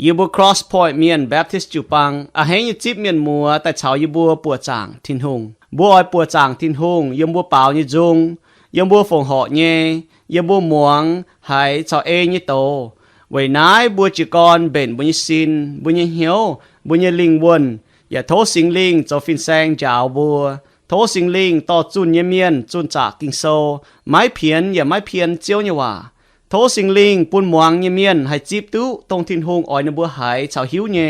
ยูบัว cross point เมียน Baptist จูปังอาเฮงยูจิบเมียนมัวแต่ชาวยูบัวปัวจางทินหงบัวอ้อยปัวจางทินหงยมบัวเปล่ายูจงยมบัวฝงเหาะเย่ยมบัวหมวงหายชาวเอยูโตไว้นายบัวจีกรเบนบุญสินบุญเหียวบุญลิงวนอย่าโทษสิงลิงจะฟินแซงจาวบัวโทษสิงลิงต่อจุนเยเมียนจุนจากกิงโซไม้เพียนอย่าไม้เพียนเจียวเนี่ยว่าโทสิงลิงปุ่นมวงเยเมียนให้จีบตู้ตรงทินหงอ้อยในบัวหายชาวหิวเย่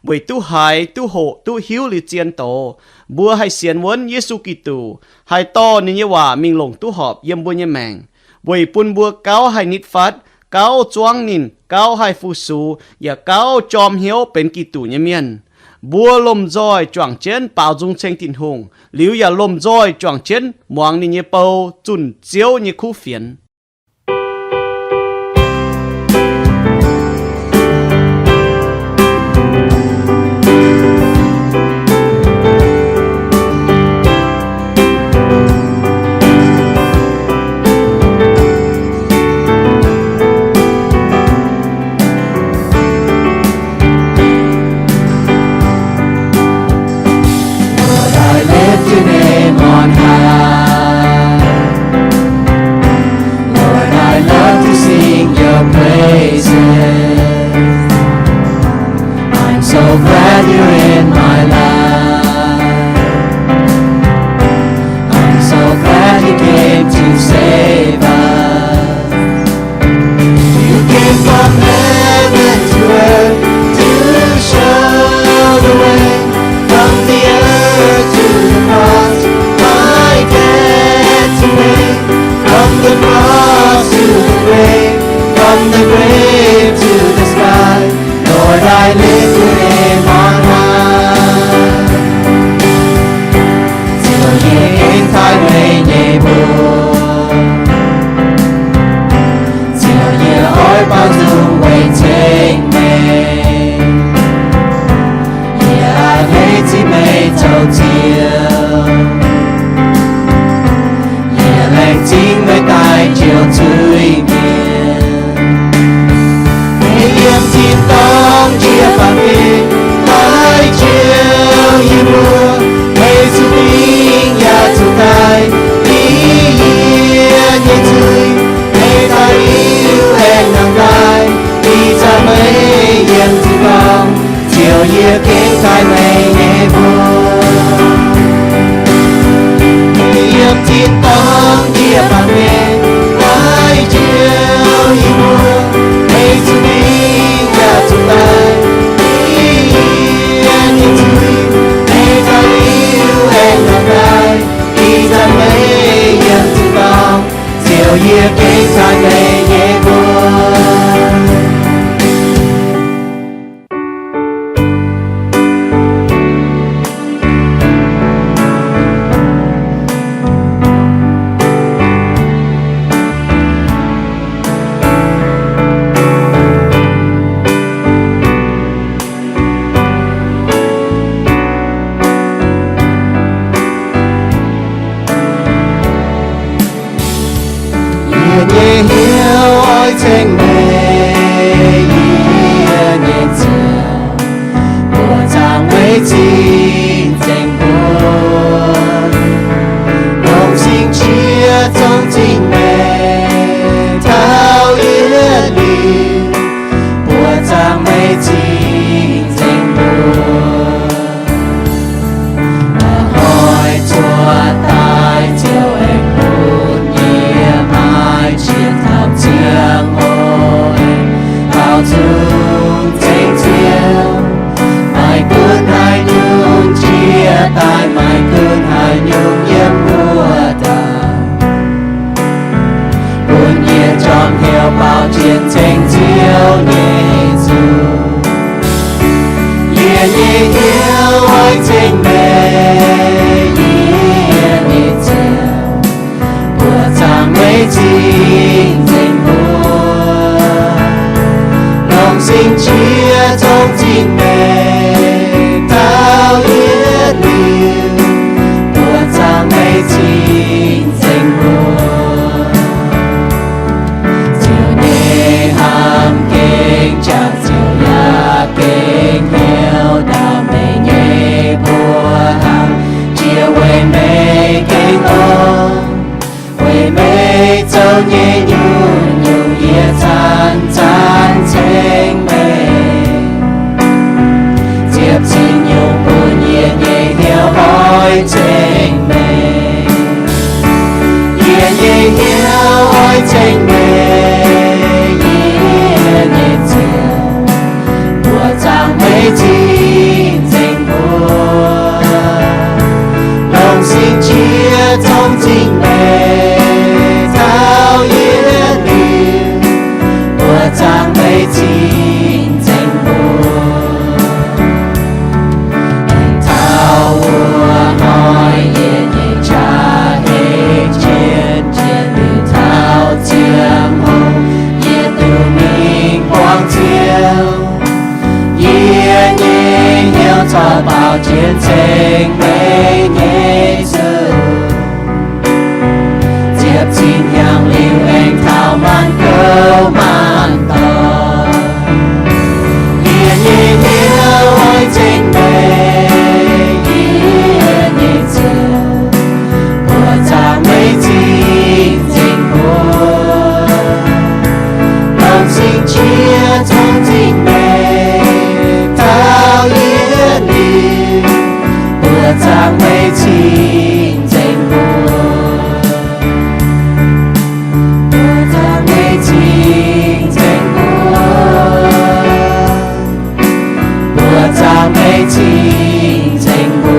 ไว้ตู้หายตู้โหตู้หิวหรือเจียนโตบัวให้เสียนวนเยซูกิตูให้ต่อนิยว่ามิงลงตู้หอบเยี่ยมบัวเยแมงไว้ปุ่นบัวเก้าให้นิดฟัดเก้าจวงนินเก้าให้ฟูสูอย่าเก้าจอมเหียวเป็นกิตูเยเมียนบัวลมจอยจวงเจนเป่าจงเชงตินหงหลิวอย่าลมจอยจวงเจนมวงนิยเปาจุนเจียวนิคู่เฟียนHãy subscribe cho kênh Ghiền Mì Gõ Để không bỏ lỡ 找到见证美耶稣，接近洋流eng thảo man câu man tờ, hiền hiền hiền ôi chính mê, hiền hiền chưa, của cha mấy chính chính buồn, lòng sinh chia trong chính mê, thao hiền hiền, của cha mấy chính chính buồn, của cha mấy chính chính buồn, của cha mấy chính chính buồn.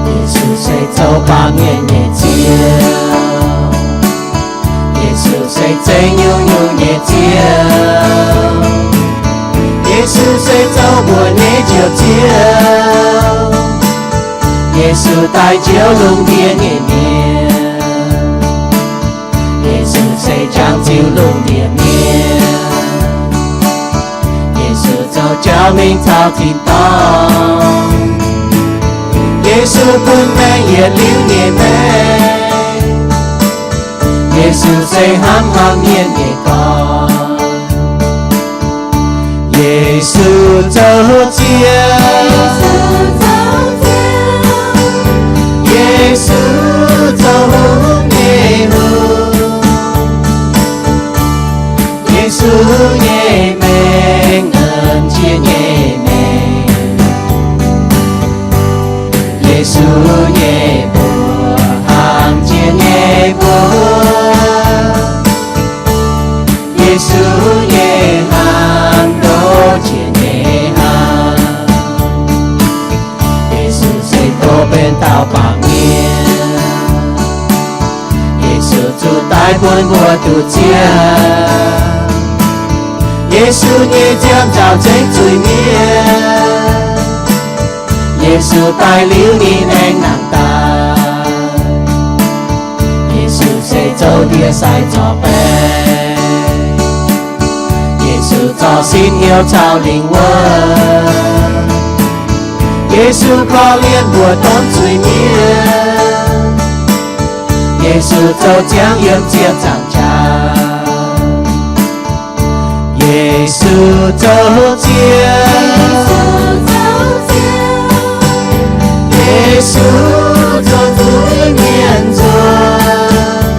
Giêsu sẽ dấu ba nghiền nhẹ chiều, Giêsu sẽ chạy nhiều nhiều nhẹ chiều, Giêsu sẽ dấu buồn nhẹ chiều chiều, Giêsu tại chiều lung thiên nhẹ miền, Giêsu sẽ trang chiều lung thiên miền, Giêsu dấu cho mình thao thiên tông, Giêsu quân mẹ nhiệt liễu nhẹ mẹ, Giêsu sẽ hám hám nhiên nhẹ con, Giêsu dấu chiều, Giêsu dấu nhẹ hương, Giêsu nhẹ mẹ ngân chia nhẹ mẹ, Giêsu nhẹ bùa hàng chia nhẹ bùa, Giêsu nhẹ hàng đô chia nhẹ hàng, Giêsu sẽ tô bên tao bằng nghiền, Giêsu chủ tai buồn bùa tu chia, Giêsu nhẹ chạm chào chết chui miên, Giêsu tai liễu nhìn anh nàng ta, Giêsu sẽ dấu địa sai cho bé, Giêsu cho xin yêu trao linh quân, Giêsu có liên bùa tốn chui miên, Giêsu cho chẳng yếm chia chẳng cha, Giêsu dấu chia, Giêsu cho túi miền ruộng,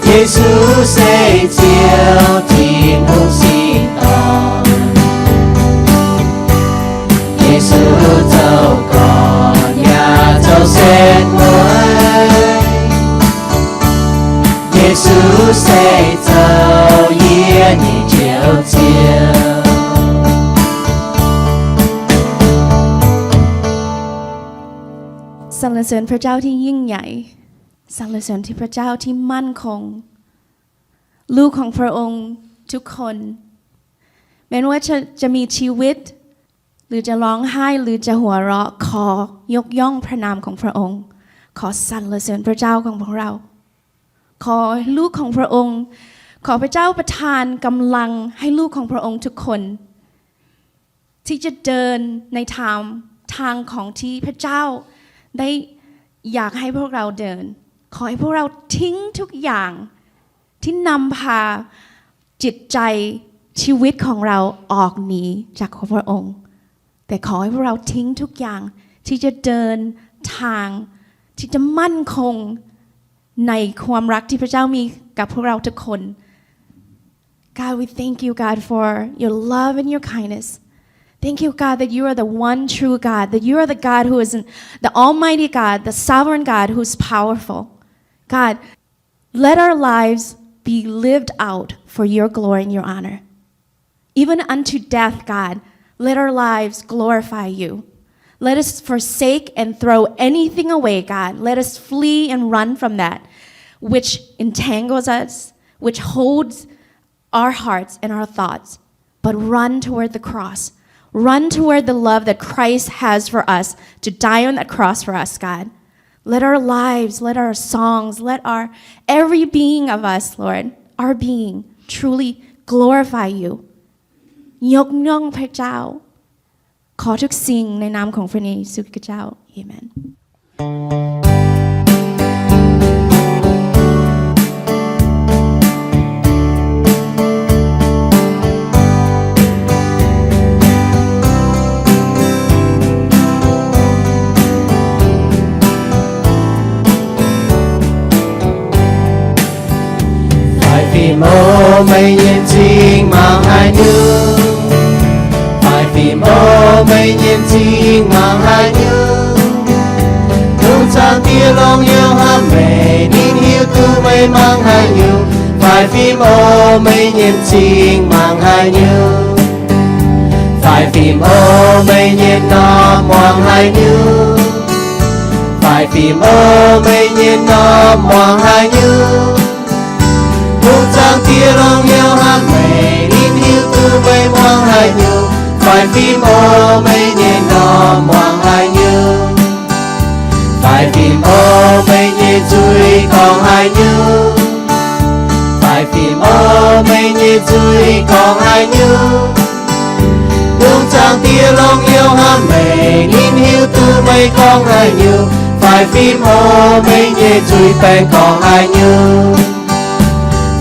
Giêsu sẽ chiều thiên hùng xin tỏ, Giêsu dấu con nhà dấu xét mới, Giêsu sẽ dấu yên nhị chiều chiều. สรรเสริญพระเจ้าที่ยิ่งใหญ่สรรเสริญที่พระเจ้าที่มั่นคงลูกของพระองค์ทุกคนแม้ว่าจะมีชีวิตหรือจะร้องไห้หรือจะหัวเราะขอยกย่องพระนามของพระองค์ขอสรรเสริญพระเจ้าของพวกเราขอลูกของพระองค์ขอพระเจ้าประทานกำลังให้ลูกของพระองค์ทุกคนที่จะเดินในทางของที่พระเจ้าได้อยากให้พวกเราเดินขอให้พวกเราทิ้งทุกอย่างที่นำพาจิตใจชีวิตของเราออกหนีจากพระองค์แต่ขอให้พวกเราทิ้งทุกอย่างที่จะเดินทางที่จะมั่นคงในความรักที่พระเจ้ามีกับพวกเราทุกคน God, we thank you, God, for your love and your kindness. Thank you, God, that you are the one true God, that you are the God who is the Almighty God, the sovereign God who is powerful. God, let our lives be lived out for your glory and your honor. Even unto death, God, let our lives glorify you. Let us forsake and throw anything away, God. Let us flee and run from that. which entangles us, which holds our hearts and our thoughts, but run toward the cross. Run toward the love that Christ has for us to die on that cross for us, God. Let our lives, let our songs, let our every being of us, Lord, our being, truly glorify you ยกย่องพระเจ้าขอทุกสิ่งในนามของพระเยซูคริสต์เจ้าอาเมน Vì mô mây nhiên chính mang hai như phải vì mô mây nhiên chính mang hai như đúng trang tia lòng yêu ham mê nín hiu tu mây mang hai như phải vì mô mây nhiên chính mang hai như phải vì mô mây nhiên nó mang hai như phải vì mô mây nhiên nó mang hai như Hương trang tia lòng yêu hát mây nín hiu tu mây moang hai như phải phim ô mây nhẹ nó moang hai như phải phim ô mây nhẹ chui còn hai như phải phim ô mây nhẹ chui còn hai như Hương trang tia lòng yêu hát mây nín hiu tu mây còn hai như phải phim ô mây nhẹ chui bèn còn hai như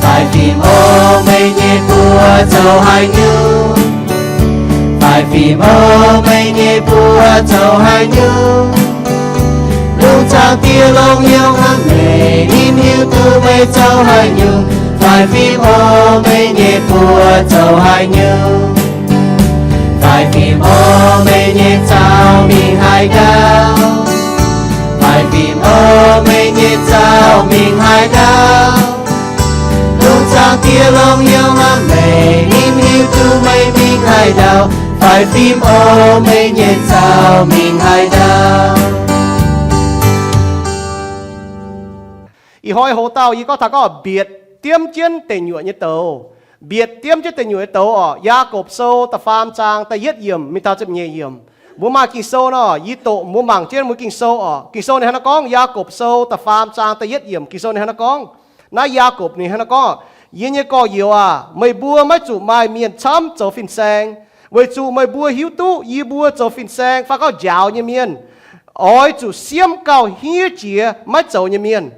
phải phim ô mây nhẹ bùa châu hai như phải phim ô mây nhẹ bùa châu hai như lúc trang tia lòng yêu hát mây nín hiu tu mây châu hai như phải phim ô mây nhẹ bùa châu hai như phải phim ô mây nhẹ châu mình hai cao phải phim ô mây nhẹ châu mình hai cao Lúc trang tia lòng yêu hát mây nín hiu tu mây mình hai đào phải phim ô mây nhẹ sao mình hai đào ý hỏi hồ tàu ý có thà có biệt tiêm chiến tên nhựa như tàu biệt tiêm chiến tên nhựa như tàu ở gia cộp sâu ta phàm trang ta yết yểm mi ta chụp nhẹ yểm mua mà kinh sâu nó ý tổ mua mảng trên mua kinh sâu ở kinh sâu này nó có gia cộp sâu ta phàm trang ta yết yểm kinh sâu này nó có nãy gia cộp này nó có yên như có nhiều mày bùa mấy chủ mai miền chấm cho phim sang với chủ mày bùa hiếu tu y bùa cho phim sang phải có giáo như miền ôi chủ xiêm cao hiếu chia mấy chỗ như miền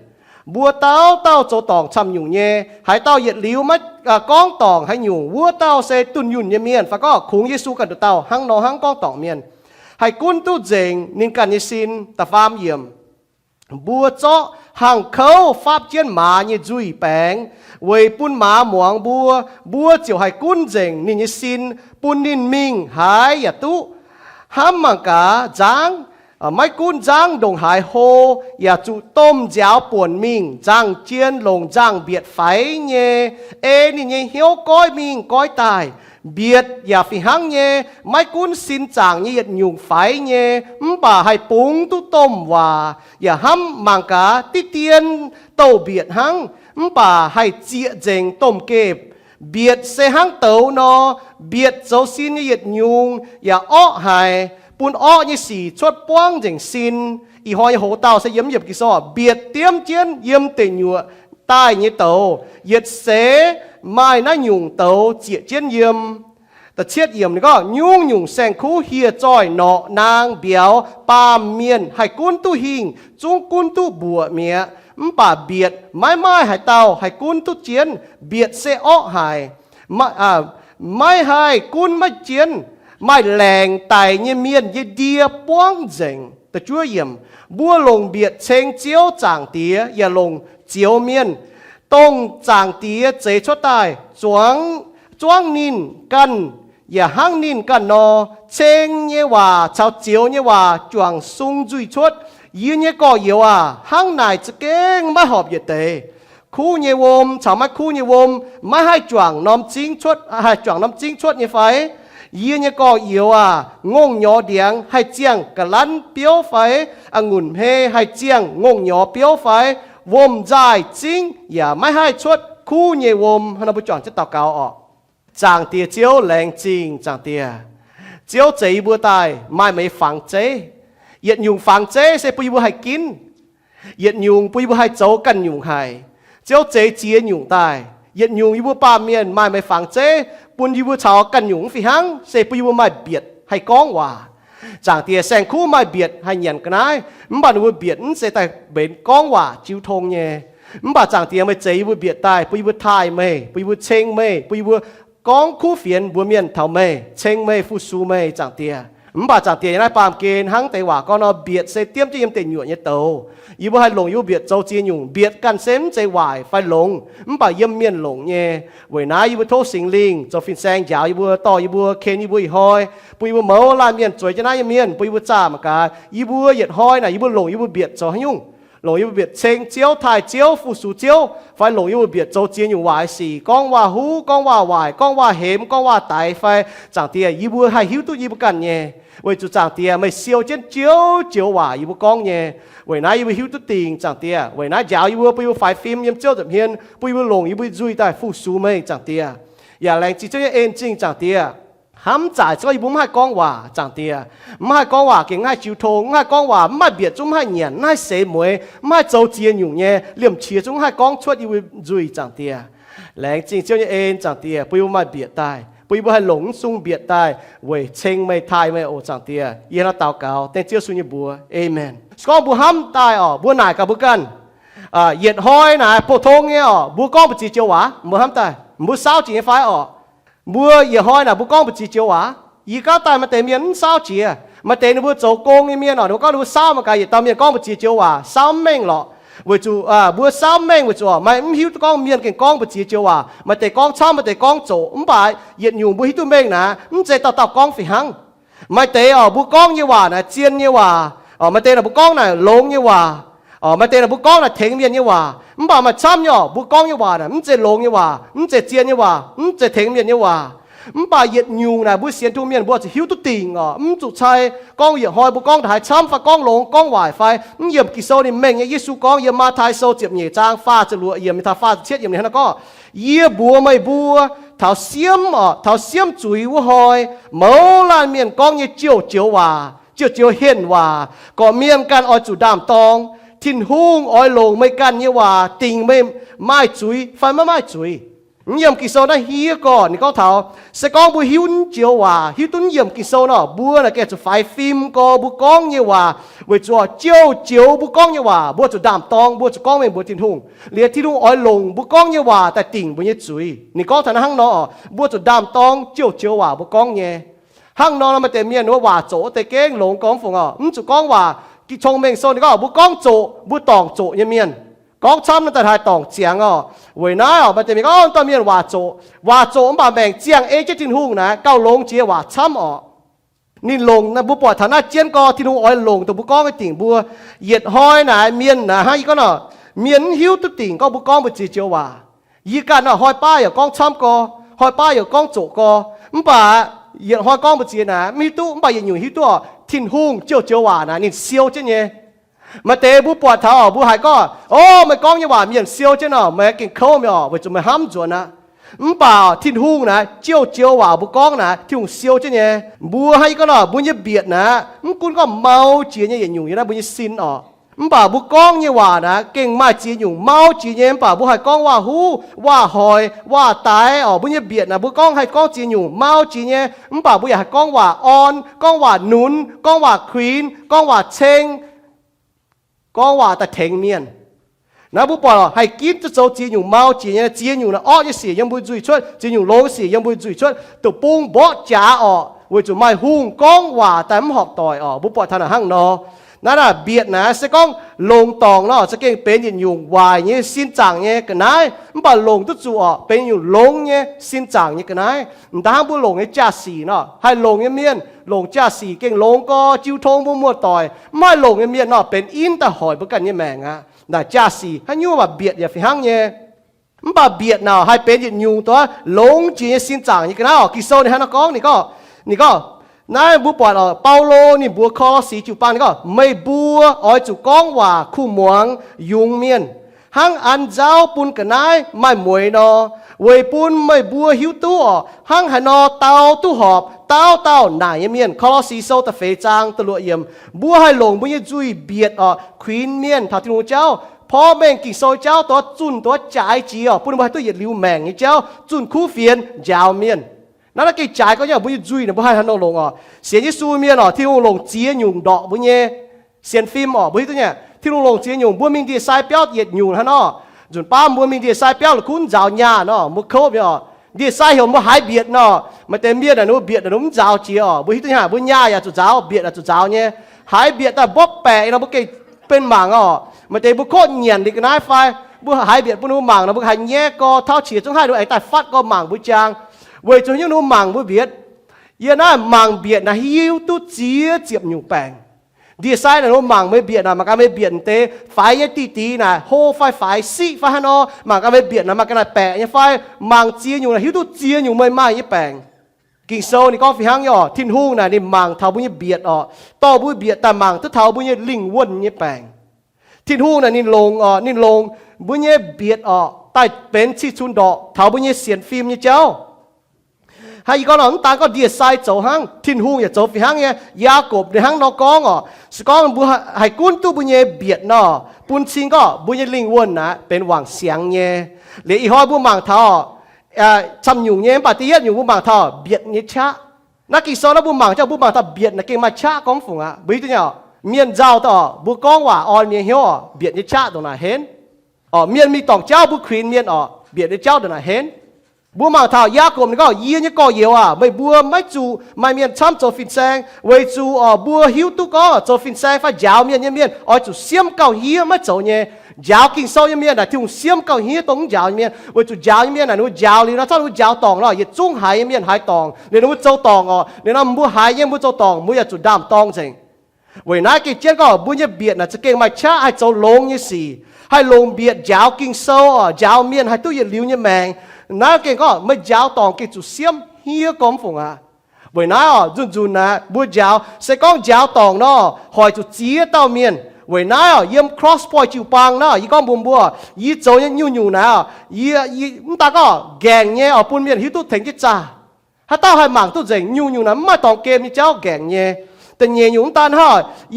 bùa tao cho tòng chăm nhung nhé hãy tao nhiệt liu mấy con tòng hãy nhung bùa tao sẽ tuân nhung như miền phải có khung Giêsu cần được tao hăng nó hăng con tòng miền hãy quân tu dình nên cần như xin ta phàm yểm bùa cho hàng khâu pháp chiến mà như duy bèn với bún má muang bùa chiều hay cún dình nên như xin bún nín minh hải ya tu ham mang cả giang mấy cún giang đồng hải hồ ya chủ tôm giáo buồn mình giang chiên lồng giang biệt phái nhé ê nên như hiếu coi mình coi tài biệt ya phi hăng nhé mấy cún xin chàng như yết nhung phái nhé bà hay búng tu tôm và ya ham mang cả tí tiên tàu biệt hăng bà hay chia dành tôm kẹp biệt xe hăng tàu nó biệt dấu xin như yết nhung ya ó hay bún ó như xì chốt quang dành xin y hỏi hồ tàu sẽ yếm yếm kỳ so biệt tiêm chiến yếm tên nhựa tai như tàu yết xế mai nó nhung tàu chia chiến yếmแต่เชียดเยี่ยมนี่ก็ยุ่งยุ่งแสงคู่เฮียจอยเนาะนางเบียวปามเมียนให้กุ้นตู้หิงจุงกุ้นตู้บัวเมียป่าเบียดไม้ให้เตาให้กุ้นตู้เจียนเบียดเสอ้อหายไม่ให้กุ้นไม่เจียนไม่แรงไตเนี่ยเมียนเยเดียป้องเจงแต่ช่วยเยี่ยมบัวลงเบียดเชงเจียวจางเตียอย่าลงเจียวเมียนต้องจางเตียเจชดตายจ้วงนินกันอย่าหั่งนินกันนอเชงเนี่ยว่าชาวเจียวเนี่ยว่าจวงซุงจุยชดยืนเนี่ยก็เยาว่าหั่งนายจะเก่งไม่หอบเยเตคู่เนี่ยวมชาวมาคู่เนี่ยวมไม่ให้จวงน้ำจิ้งชดให้จวงน้ำจิ้งชดเนี่ยไฟยืนเนี่ยก็เยาว่างงหยอเดียงให้เจียงกะลันเปียวไฟองุ่นเฮให้เจียงงงหยอเปียวไฟ วมใจจริงอย่าไม่ให้ชดคู่เยวมให้เราไปจอนจะต่อเกาออกจางเตียเจียวแรงจริงจางเตียเจียวเจียบัวตายไม่ฝังเจเหยียดยุงฝังเจเสปุยบัวให้กินเหยียดยุงปุยบัวให้โจกันยุงให้เจียวเจเจียยุงตายเหยียดยุงยูบัวปาเมียนไม่ฝังเจปุนยูบัวชาวกันยุงฝีหังเสปุยบัวไม่เบียดให้ก้องว่าจางเตียแสงคู่ไม่เบียดให้เหยียนกันได้มันบ้านวัวเบียดเสแต่เบนก้องว่าจิวทงเนี่ยมันบ้าจางเตียไม่เจียวัวเบียดตายปุยบัวทายไม่ปุยบัวเชงไม่ปุยบัวก้องคู่เฟียนบัวเมียนเท่าไม่เชงไม่ฟูซูไม่จางเตียมันบาดจากเตียนได้ปามเกณฑ์หังแต่ว่าก็นอเบียดเซเตียมจะยังเตียนอยู่เนี่ยโตยี่บ่ให้หลงยี่เบียดเจ้าเจียนอยู่เบียดกันเซมใจวายไฟหลงมันบายี่เมียนหลงเนี่ยเวน้ายี่บ่โทษสิงลิงเจ้าฟินแซงยาวยี่บ่ต่อยี่บ่เคนยี่บ่หอยปุยบ่เมาลาเมียนจวยจะน่ายี่เมียนปุยบ่จ้ามากายี่บ่เหยียดหอยน่ะยี่บ่หลงยี่บ่เบียดเจ้าให้ยุ่งหลงยี่บ่เบียดเชงเจียวถ่ายเจียวฟูสูเจียวไฟหลงยี่บ่เบียดเจ้าเจียนอยู่วายสี่ก้องว่าหูก้องว่าวายก้องว่าเหมก้องว่าไตไฟจางเตียยี่บ่ให้หิวตุยี่บ่กันเนี่ย为主长爹没烧煎酒话，伊不讲嘢，为哪伊不晓得定长爹，为哪教伊不不要快 film 伊照入片，不要弄伊不注意到复苏咩长爹，也嚟至少一眼睛长爹，冚在所以唔係講話長爹，唔係講話勁係照通，唔係講話唔係別種係人，唔係社會，唔係做自然用嘢，連詞種係講出伊會注意長爹，嚟至少一眼長爹，不要唔係別帶。不要ให้หลงซุ่งเบียดได้เว้ยเชงไม่ทายไม่โอจังเตียเยี่ยนเตาเก่าแต่เจ้าสุญญบัวเอเมนสกอบัวห้ำตายอ๋อบัวหน่ายกับบัวกันเหยียดห้อยหน่ายโพทงเนี่ยอ๋อบัวก้องปจีเจียวหวาบัวห้ำตายบัวสาวจีไฟอ๋อบัวเหยียดห้อยน่ะบัวก้องปจีเจียวหวาอีก้าวตายมาเตมียนสาวจีมาเตนบัวโจโกงเมียนอ๋อบัวก้องบัวสาวมากายตามเมียนก้องปจีเจียวหวาสาวเม่งหรอ为主บัวซ้ำแม่ง为主ไม่หิวก้องเมียนเก่งก้องปจีเจียวว่าไม่แต่ก้องช้ำไม่แต่ก้องโจไม่เหยียดอยู่บัวหิวตัวแม่งนะไม่เจตต่อก้องฝีหังไม่แต่บัวก้องเยว่านะเจียนเยว่าไม่แต่บัวก้องน่ะลงเยว่าไม่แต่บัวก้องน่ะเถงเมียนเยว่าไม่มาช้ำบัวก้องเยว่านะไม่เจลงเยว่าไม่เจเจียนเยว่าไม่เจเถงเมียนเยว่าไม่เหยียดอยู่นะบัวเสียนทุ่มเมียนบัวจะหิวตัวติ่งไม่จุดใช้ก้องเหยียดหอยบัวก้องถ่ายช้ำฟ้าก้องลงก้องวายไฟเหยียบกิโซนี่แม่งเยซูก้องเหยียบมาถ่ายโซเจ็บเหยียดจางฟ้าจะรัวเหยียบมีท่าฟ้าเช็ดเหยียบนี่ฮะก็เหยียบบัวไม่บัวเท้าเสียมเท้าเสียมจุยวัวหอยเมาลานเมียนก้องเหยียดเจียวว่าเจียวเห็นว่าก็เมียนกันออยจุดดามตองทิ้นหุ้งออยลงไม่กันเนี่ยว่าติ่งไม่จุยไฟไม่จุยเยี่ยมกิโซนะเฮียก่อนนี่ก็เท่าสกองบัวหิวเจียวว่าหิวตุ้นเยี่ยมกิโซเนาะบัวน่ะแกจะไฟฟิล์มก็บัวกองเนี่ยว่าเวจัวเจียวบัวกองเนี่ยว่าบัวจะดามตองบัวจะกองเป็นบัวทิ้งทุ่งเลียทิ้งทุ่งอ้อยลงบัวกองเนี่ยว่าแต่ติ่งบัวเนี่ยจุยนี่ก็ท่านห้างเนาะบัวจะดามตองเจียวว่าบัวกองเนี่ยห้างเนาะมันแต่เมียนว่าโจแต่เก้งหลงกองฝงจะกองว่ากิชงเมงโซนี่ก็บัวกองโจบัวตองโจเนี่ยเมียนก้องช้ำนั่นแต่ทายตองเจียงเว้ยน้ามันจะมีก้องตอนเมียนว่าโจมันบ่แบ่งเจียงเอเจจินหุ่งนะเก้าลงเจียว่าช้ำนี่ลงนะบุปผาฐานะเจียนกอที่ลุงอ้อยลงตัวบุก้องไปติ่งบัวเหยียดห้อยนะเมียนนะให้ก็เนาะเมียนหิวตุติ่งก็บุก้องไปจีเจียวว่ายีกันเนาะห้อยป้ายอย่าก้องช้ำกอห้อยป้ายอย่าก้องโจกอมันบ่เหยียดห้อยก้องไปจีนะมีตู้มันบ่เหยียดอยู่หิวตัวทิ้นหุ่งเจียวว่านะนี่เซียวเจเนี่ยมาเตะบุปผาเท้าบุหายก็โอ้ไม่ก้องยังว่ามีอย่างเซียวเจ้าเนาะไม่กินข้าวไม่ออกว่าจะไม่ห้ามจวนนะเปล่าทิ้นหุ่งนะเจียวว่าบุก้องนะที่หุ่งเซียวเจ้าเนี่ยบัวให้ก็เนาะบุญจะเบียดนะคุณก็เมาเจียเนี่ยอยู่นะบุญจะซินออกเปล่าบุก้องยังว่านะเก่งมากเจียอยู่เมาเจียเนี่ยเปล่าบุหายก้องว่าหูว่าหอยว่าตายออกบุญจะเบียดนะบุก้องให้ก้องเจียอยู่เมาเจียเนี่ยเปล่าบุอยากให้ก้องว่าออนก้องว่าหนุนก้องว่าควีนก้องว่าเชงก็ว่าแต่เถงเมียนนะผู้ปล่อยให้กินจะโจจีอยู่เมาจีเนี่ยจีอยู่นะอ้อจะเสียยังบุญจุยชดจีอยู่ลงเสียยังบุญจุยชดตัวปุ้งบ่จ๋าออกวิจุไม่หุ่งก้องว่าแต่ไม่หอกต่อยออกผู้ปล่อยทางห้างนอนั่นน่ะเบียดนะสก้องลงตองเนาะสเก่งเป็นอยู่วายเนี่ยสิ้นจังเนี่ยกันนายมันบ่ลงตุจูออกเป็นอยู่ลงเนี่ยสิ้นจังเนี่ยกันนายแต่ห้างบุลงเนี่ยจ่าสีเนาะให้ลงเนี่ยเมียนลงจ่าสีเก่งลงก็จิ้วทงมัวต่อยไม่ลงเนี่ยเมียนเนาะเป็นอินแต่หอยประกันเนี่ยแมงอ่ะแต่จ่าสีให้ยูว่าเบียดอย่าไปห้างเนี่ยมันบ่เบียดเนาะให้เป็นอยู่ตัวลงจีเนี่ยสิ้นจังเนี่ยกันนายกิโซเนี่ยฮะนักก้องนี่ก็นายบุปผาเปาโลนี่บัวคอสีจุปันก็ไม่บัวอ้อยจุก้องว่าคู่หมวงยุงเมียน hang ăn giáo pun cả nái mai muối nó quầy pun mai bùa hiếu tu hang hà nó tao tu họp tao nải miền Colossi sâu ta phê trang ta lụa yếm bùa hai lồng bùa như duy biệt khuyên miền thảo thiên cháuพ่อแม่งกิ่งโซเจ้าตัวจุนตัวจ่ายจีปุ่นมาตัวเหยียดลิ้วแมงเจ้าจุนคู่เฟียนยาวเมียนนั่นแหละกิ่งจ่ายก็ยังบุญจุยนะบุญให้ท่านลงเสียนยิสูเมียนที่ลงเจียหยุ่งดอกบุญเย่เสียนฟิล์มบุญตัวเนี่ยที่ลงเจียหยุ่งบุญมิงดีสายเปียวเหยียดหยุ่งท่านจุนป้าบุญมิงดีสายเปียวหรือคุณเจ้าหญ้ามุกโคบดีสายเหี่ยวมุหายเบียดมาเต็มเบียดนู้เบียดนู้เจ้าจีบุญตัวเนี่ยบุญหญ้าอย่าจุดเจ้าเบียดจุดเจ้าเนี่ยหายเบียดแต่บ๊อบแปะเราบุกเกเป็นหมางmà để bữa cốt nhện thì cái nái phai bữa hai biệt bữa nô mảng là bữa hai nhẹ co thao chỉ trong hai đôi ấy tại phát co mảng bữa trang vậy cho những nô mảng bữa biệt giờ nó mảng biệt là hiu tu chia chiệp nhung bèn đi sai là nô mảng mới biệt là mà cái mới biệt thế phái cái tí này hô phái xị phái nó mà cái mới biệt là mà cái này bè như phái mảng chia nhung là hiu tu chia nhung mới mai như bèn kinh sâu thì con phải hăng nhỏ thiên hung này thì mảng thao bữa như biệt to bữa biệtแต่mảng tức thao bữa như linh quân như bènที่หูน่ะนี่ลงบุญเย่เบียดใต้เป็นที่ชุนดอกเท้าบุญเย่เสียนฟิล์มนี่เจ้าให้อีกคนหลังตาก็เดียดไซโจหังทิ้นหูอย่าโจฟิหังเนี่ยยากบในหังนอกองสกองบุให้กุ้นตู้บุญเย่เบียดปุนชิงก็บุญเย่ลิงวนนะเป็นหวังเสียงเนี่ยหรืออีห้อยบุญมังเท้าจำอยู่เนี่ยปฏิเสธอยู่บุญมังเท้าเบียดเนี่ยชะนักกิจสอนบุญมังเจ้าบุญมังเท้าเบียดนะเก่งมาชะกองฝูงบุญตัวเนี่ยเมียนเจ้าต่อบุกองว่าเมียนเหี้ยวเบียดในชาตรงไหนเห็นเมียนมีตองเจ้าบุครีนเมียนเบียดในเจ้าตรงไหนเห็นบัวมาเท้ายากลมนี่ก็ยี่นี่ก็เยี่ยวไม่บัวไม่จูไม่เมียนช้ำโจฟินแซงไว้จูบัวหิวตุก็โจฟินแซงฟ้ายาวเมียนจูเสียมเก่าเฮียไม่โจเนี่ยยาวกิ่งโซ่เมียนนะที่เสียมเก่าเฮียตรงยาวเมียนไว้จูยาวเมียนนู้ยาวเลยนะถ้านู้ยาวตองอย่าจุ้งหายเมียนหายตองเนี่ยนู้โจตองเนี่ยนู้บัวหายยังบัวโจตองบัวอย่าจูดามตองจริงvậy nãy cái chuyện có buôn như biệt là chỉ cái mà cha hay cháu lông như gì hay lông biệt giáo kinh sâu giáo miên hay tu nhiệt liu như mèn nãy cái có mới giáo tòng cái chủ xiêm hia công phụng vậy nãy run nè buôn giáo sẽ có giáo tòng hỏi chủ chia tao miên vậy nãy yếm cross point chịu băng y con buôn bùa y cháu như nhu nè y ta có gèng nhé ở buôn miên hiếu tu thành cái cha hay tao hay mảng tu dành nhu nè mà tòng kem như cháu gèng nhéแต่เงี้ยอยู่ตานห่อ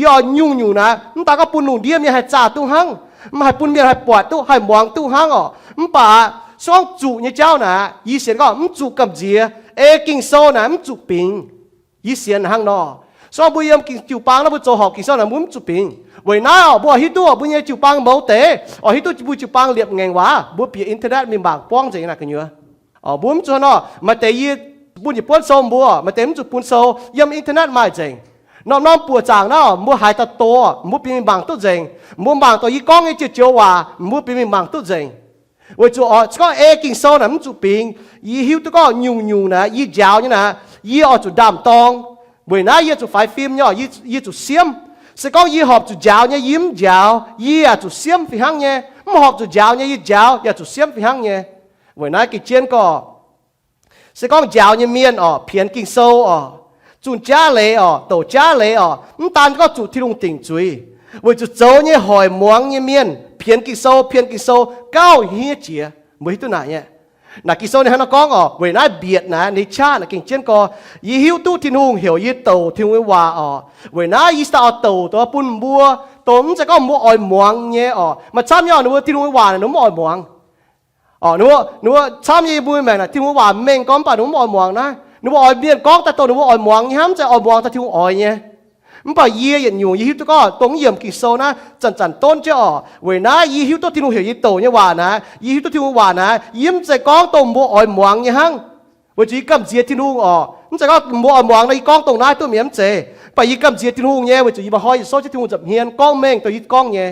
ยอยุ่งอยู่นะมันตาก็ปุ่นหนุ่มเดียมยังให้จ่าตู้หังมันให้ปุ่นเมียให้ปวดตู้ให้มองตู้หังมันป่าช่องจุเนี่ยเจ้านะยี่เสียนก็มันจุกับเจียกิ่งโซนะมันจุปิงยี่เสียนหังนอช่องบุยมกิ่งจิ๋วปังแล้วบุโจหอกกิ่งโซนะมันจุปิงวันนั้นบัวฮิตตัวบุญเยจิ๋วปังเบาเตะฮิตตัวบุจิ๋วปังเรียบไงวะบัวเปียอินเทอร์เน็ตมีบางป้องใจนะกันเยอะบัวมันจวนมาเตยบุญญี่ปุ่นโซมบัวมาเตมจุปุ่นโซยมอินเทอร์เน็ตมาจริงน้องปวดจางมัวหายตาโตมัวเป็นบางตัวเจงมัวบางตัวยี่ก้องไอ้เจียวว่ามัวเป็นบางตัวเจงว่าจู่ก็กิ่งโซ่น่ะมันจู่ปิงยี่หิวตัวก็ยุ่งนะยี่ยาวเนี่ยนะยี่จู่ดำตองเว้ยนะยี่จู่ไฟฟิล์มเนี่ยยี่จู่เสียมสก็ยี่หอบจู่ยาวเนี่ยยิ้มยาวยี่จู่เสียมฝีหังเนี่ยมันหอบจู่ยาวเนี่ยยี่ยาวจู่เสียมฝีหังเนี่ยเว้ยนะกิ่งเจียนก็สก็ยาวเนี่ยเมียนเพียนกิ่งโซ่จุนจ้าเลยโตจ้าเลยมันตานก็จุดที่ลงติ่งจุยวันจุดโจเนี่ยหอยมวงเนี่ยเมียนเพียนกิโซก้าวเฮียเจียมือตัวไหนเนี่ยนักกิโซเนี่ยฮะนักก้องเวน่าเบียดนะในชาตินักเก่งเช่นก็ยี่หิวตู้ทิ้งหงเหี่ยวยี่โตทิ้งไว้ว่าเวน่ายี่สาวโตตัวปุ่นบัวโตมันจะก็มัวอ่อยมวงเนี่ยมาช้ำเนี่ยหนูทิ้งไว้ว่าเนี่ยหนูมัวอ่อยมวงหนูช้ำยี่บุ้ยแม่น่ะทิ้งไว้ว่าเม่งก้อนป่ะหนูมัวอ่อยมวงนะหนูบอกอ่อยเบียนก้องแต่ตัวหนูบอกอ่อยหมวงยี่ห้ามจะอ่อยหมวงแต่ทิ้งอ่อยเนี่ยมันป่ะยี่อย่างอยู่ยี่หิวตัวก็ตรงเยี่ยมกิโซนะจันต้นเจ้าเว้ยนะยี่หิวตัวทิ้งเหี่ยวยี่โตเนี่ยว่านะยี่หิวตัวทิ้งว่านะยิ้มใจก้องตรงบัวอ่อยหมวงยี่ห้างวันจีกำเจียทิ้งมันจะก็บัวอ่อยหมวงในก้องตรงนั้นตัวเมียมเจไปยี่กำเจียทิ้งเนี่ยวันจีมาห้อยโซ่จะทิ้งจับเฮียนก้องเม่งตัวยี่ก้องเนี่ย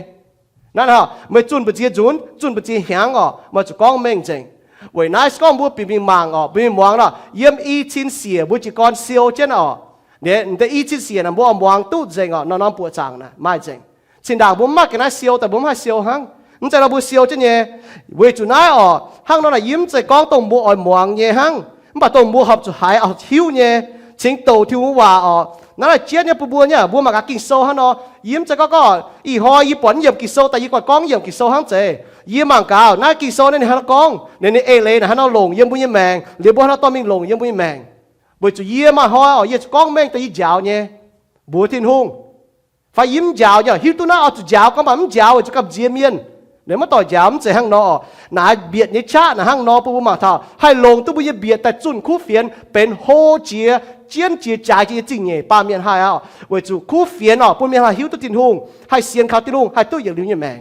นั่นฮะไม่จุนไปเจียจุนไปเจียหางมาจะก้องเม่งจริงวันนั้นก็บัวปีมีมังปีมีมังเยี่ยมอีชินเสียบัวจีก้อนเซียวเจ้าเนี่ยแต่อีชินเสียนะบัวมังตู้เจงน้องปวดจังนะไม่จริงสินดาบัวมากกันนะเซียวแต่บัวไม่เซียวหังมันจะเราบัวเซียวเจ้าเนี่ยเวจุนายหังนั่นน่ะยิ้มใจก้องตรงบัวอ่อยมังเนี่ยหังมันตรงบัวหับจุหายเอาหิวเนี่ยชิงโตทิ้งว่านั่นแหละเจี๊ยเนี่ยบัวเนี่ยบัวมากกินโซ่หังยิ้มใจก็อีหอยญี่ปุ่นเยี่ยมกิโซแต่ยี่กว่าก้องเยี่ยมกิโซหังเจ ยี่มังกาวน่ากี่โซนเนี่ยฮันกองเนี่ยเอเลยนะฮันเอาลงเยี่ยมบุญยี่แมงเดี๋ยวบุญฮันต้อมิงลงเยี่ยมบุญยี่แมงบุญจะเยี่ยมมาห้อยอ๋อเยี่ยมกองแมงแต่ยี่เจ้าเนี่ยบัวทิ้งหงไฟยิ้มเจ้าเนี่ยฮิวตัวน่าเอาจุดเจ้าก็มามันเจ้าจะกับเจียเมียนเดี๋ยวมาต่อเจ้ามันจะหั่งนอหนาเบียดเนี่ยชาหนาหั่งนอปุ๊บมาท่าให้ลงตัวบุญเบียดแต่จุนคู่เฟียนเป็นโฮเจียเจียนเจียจ่ายเจียจริงเนี่ยป้าเมียนให้อ๋อเวจูคู่เฟียนอ๋อปุ่นเมียนให้ฮิวตัวทิ้งหงให้เสียนเขาทิ้งหงให้ตัวอย่างเดียวยี่แมง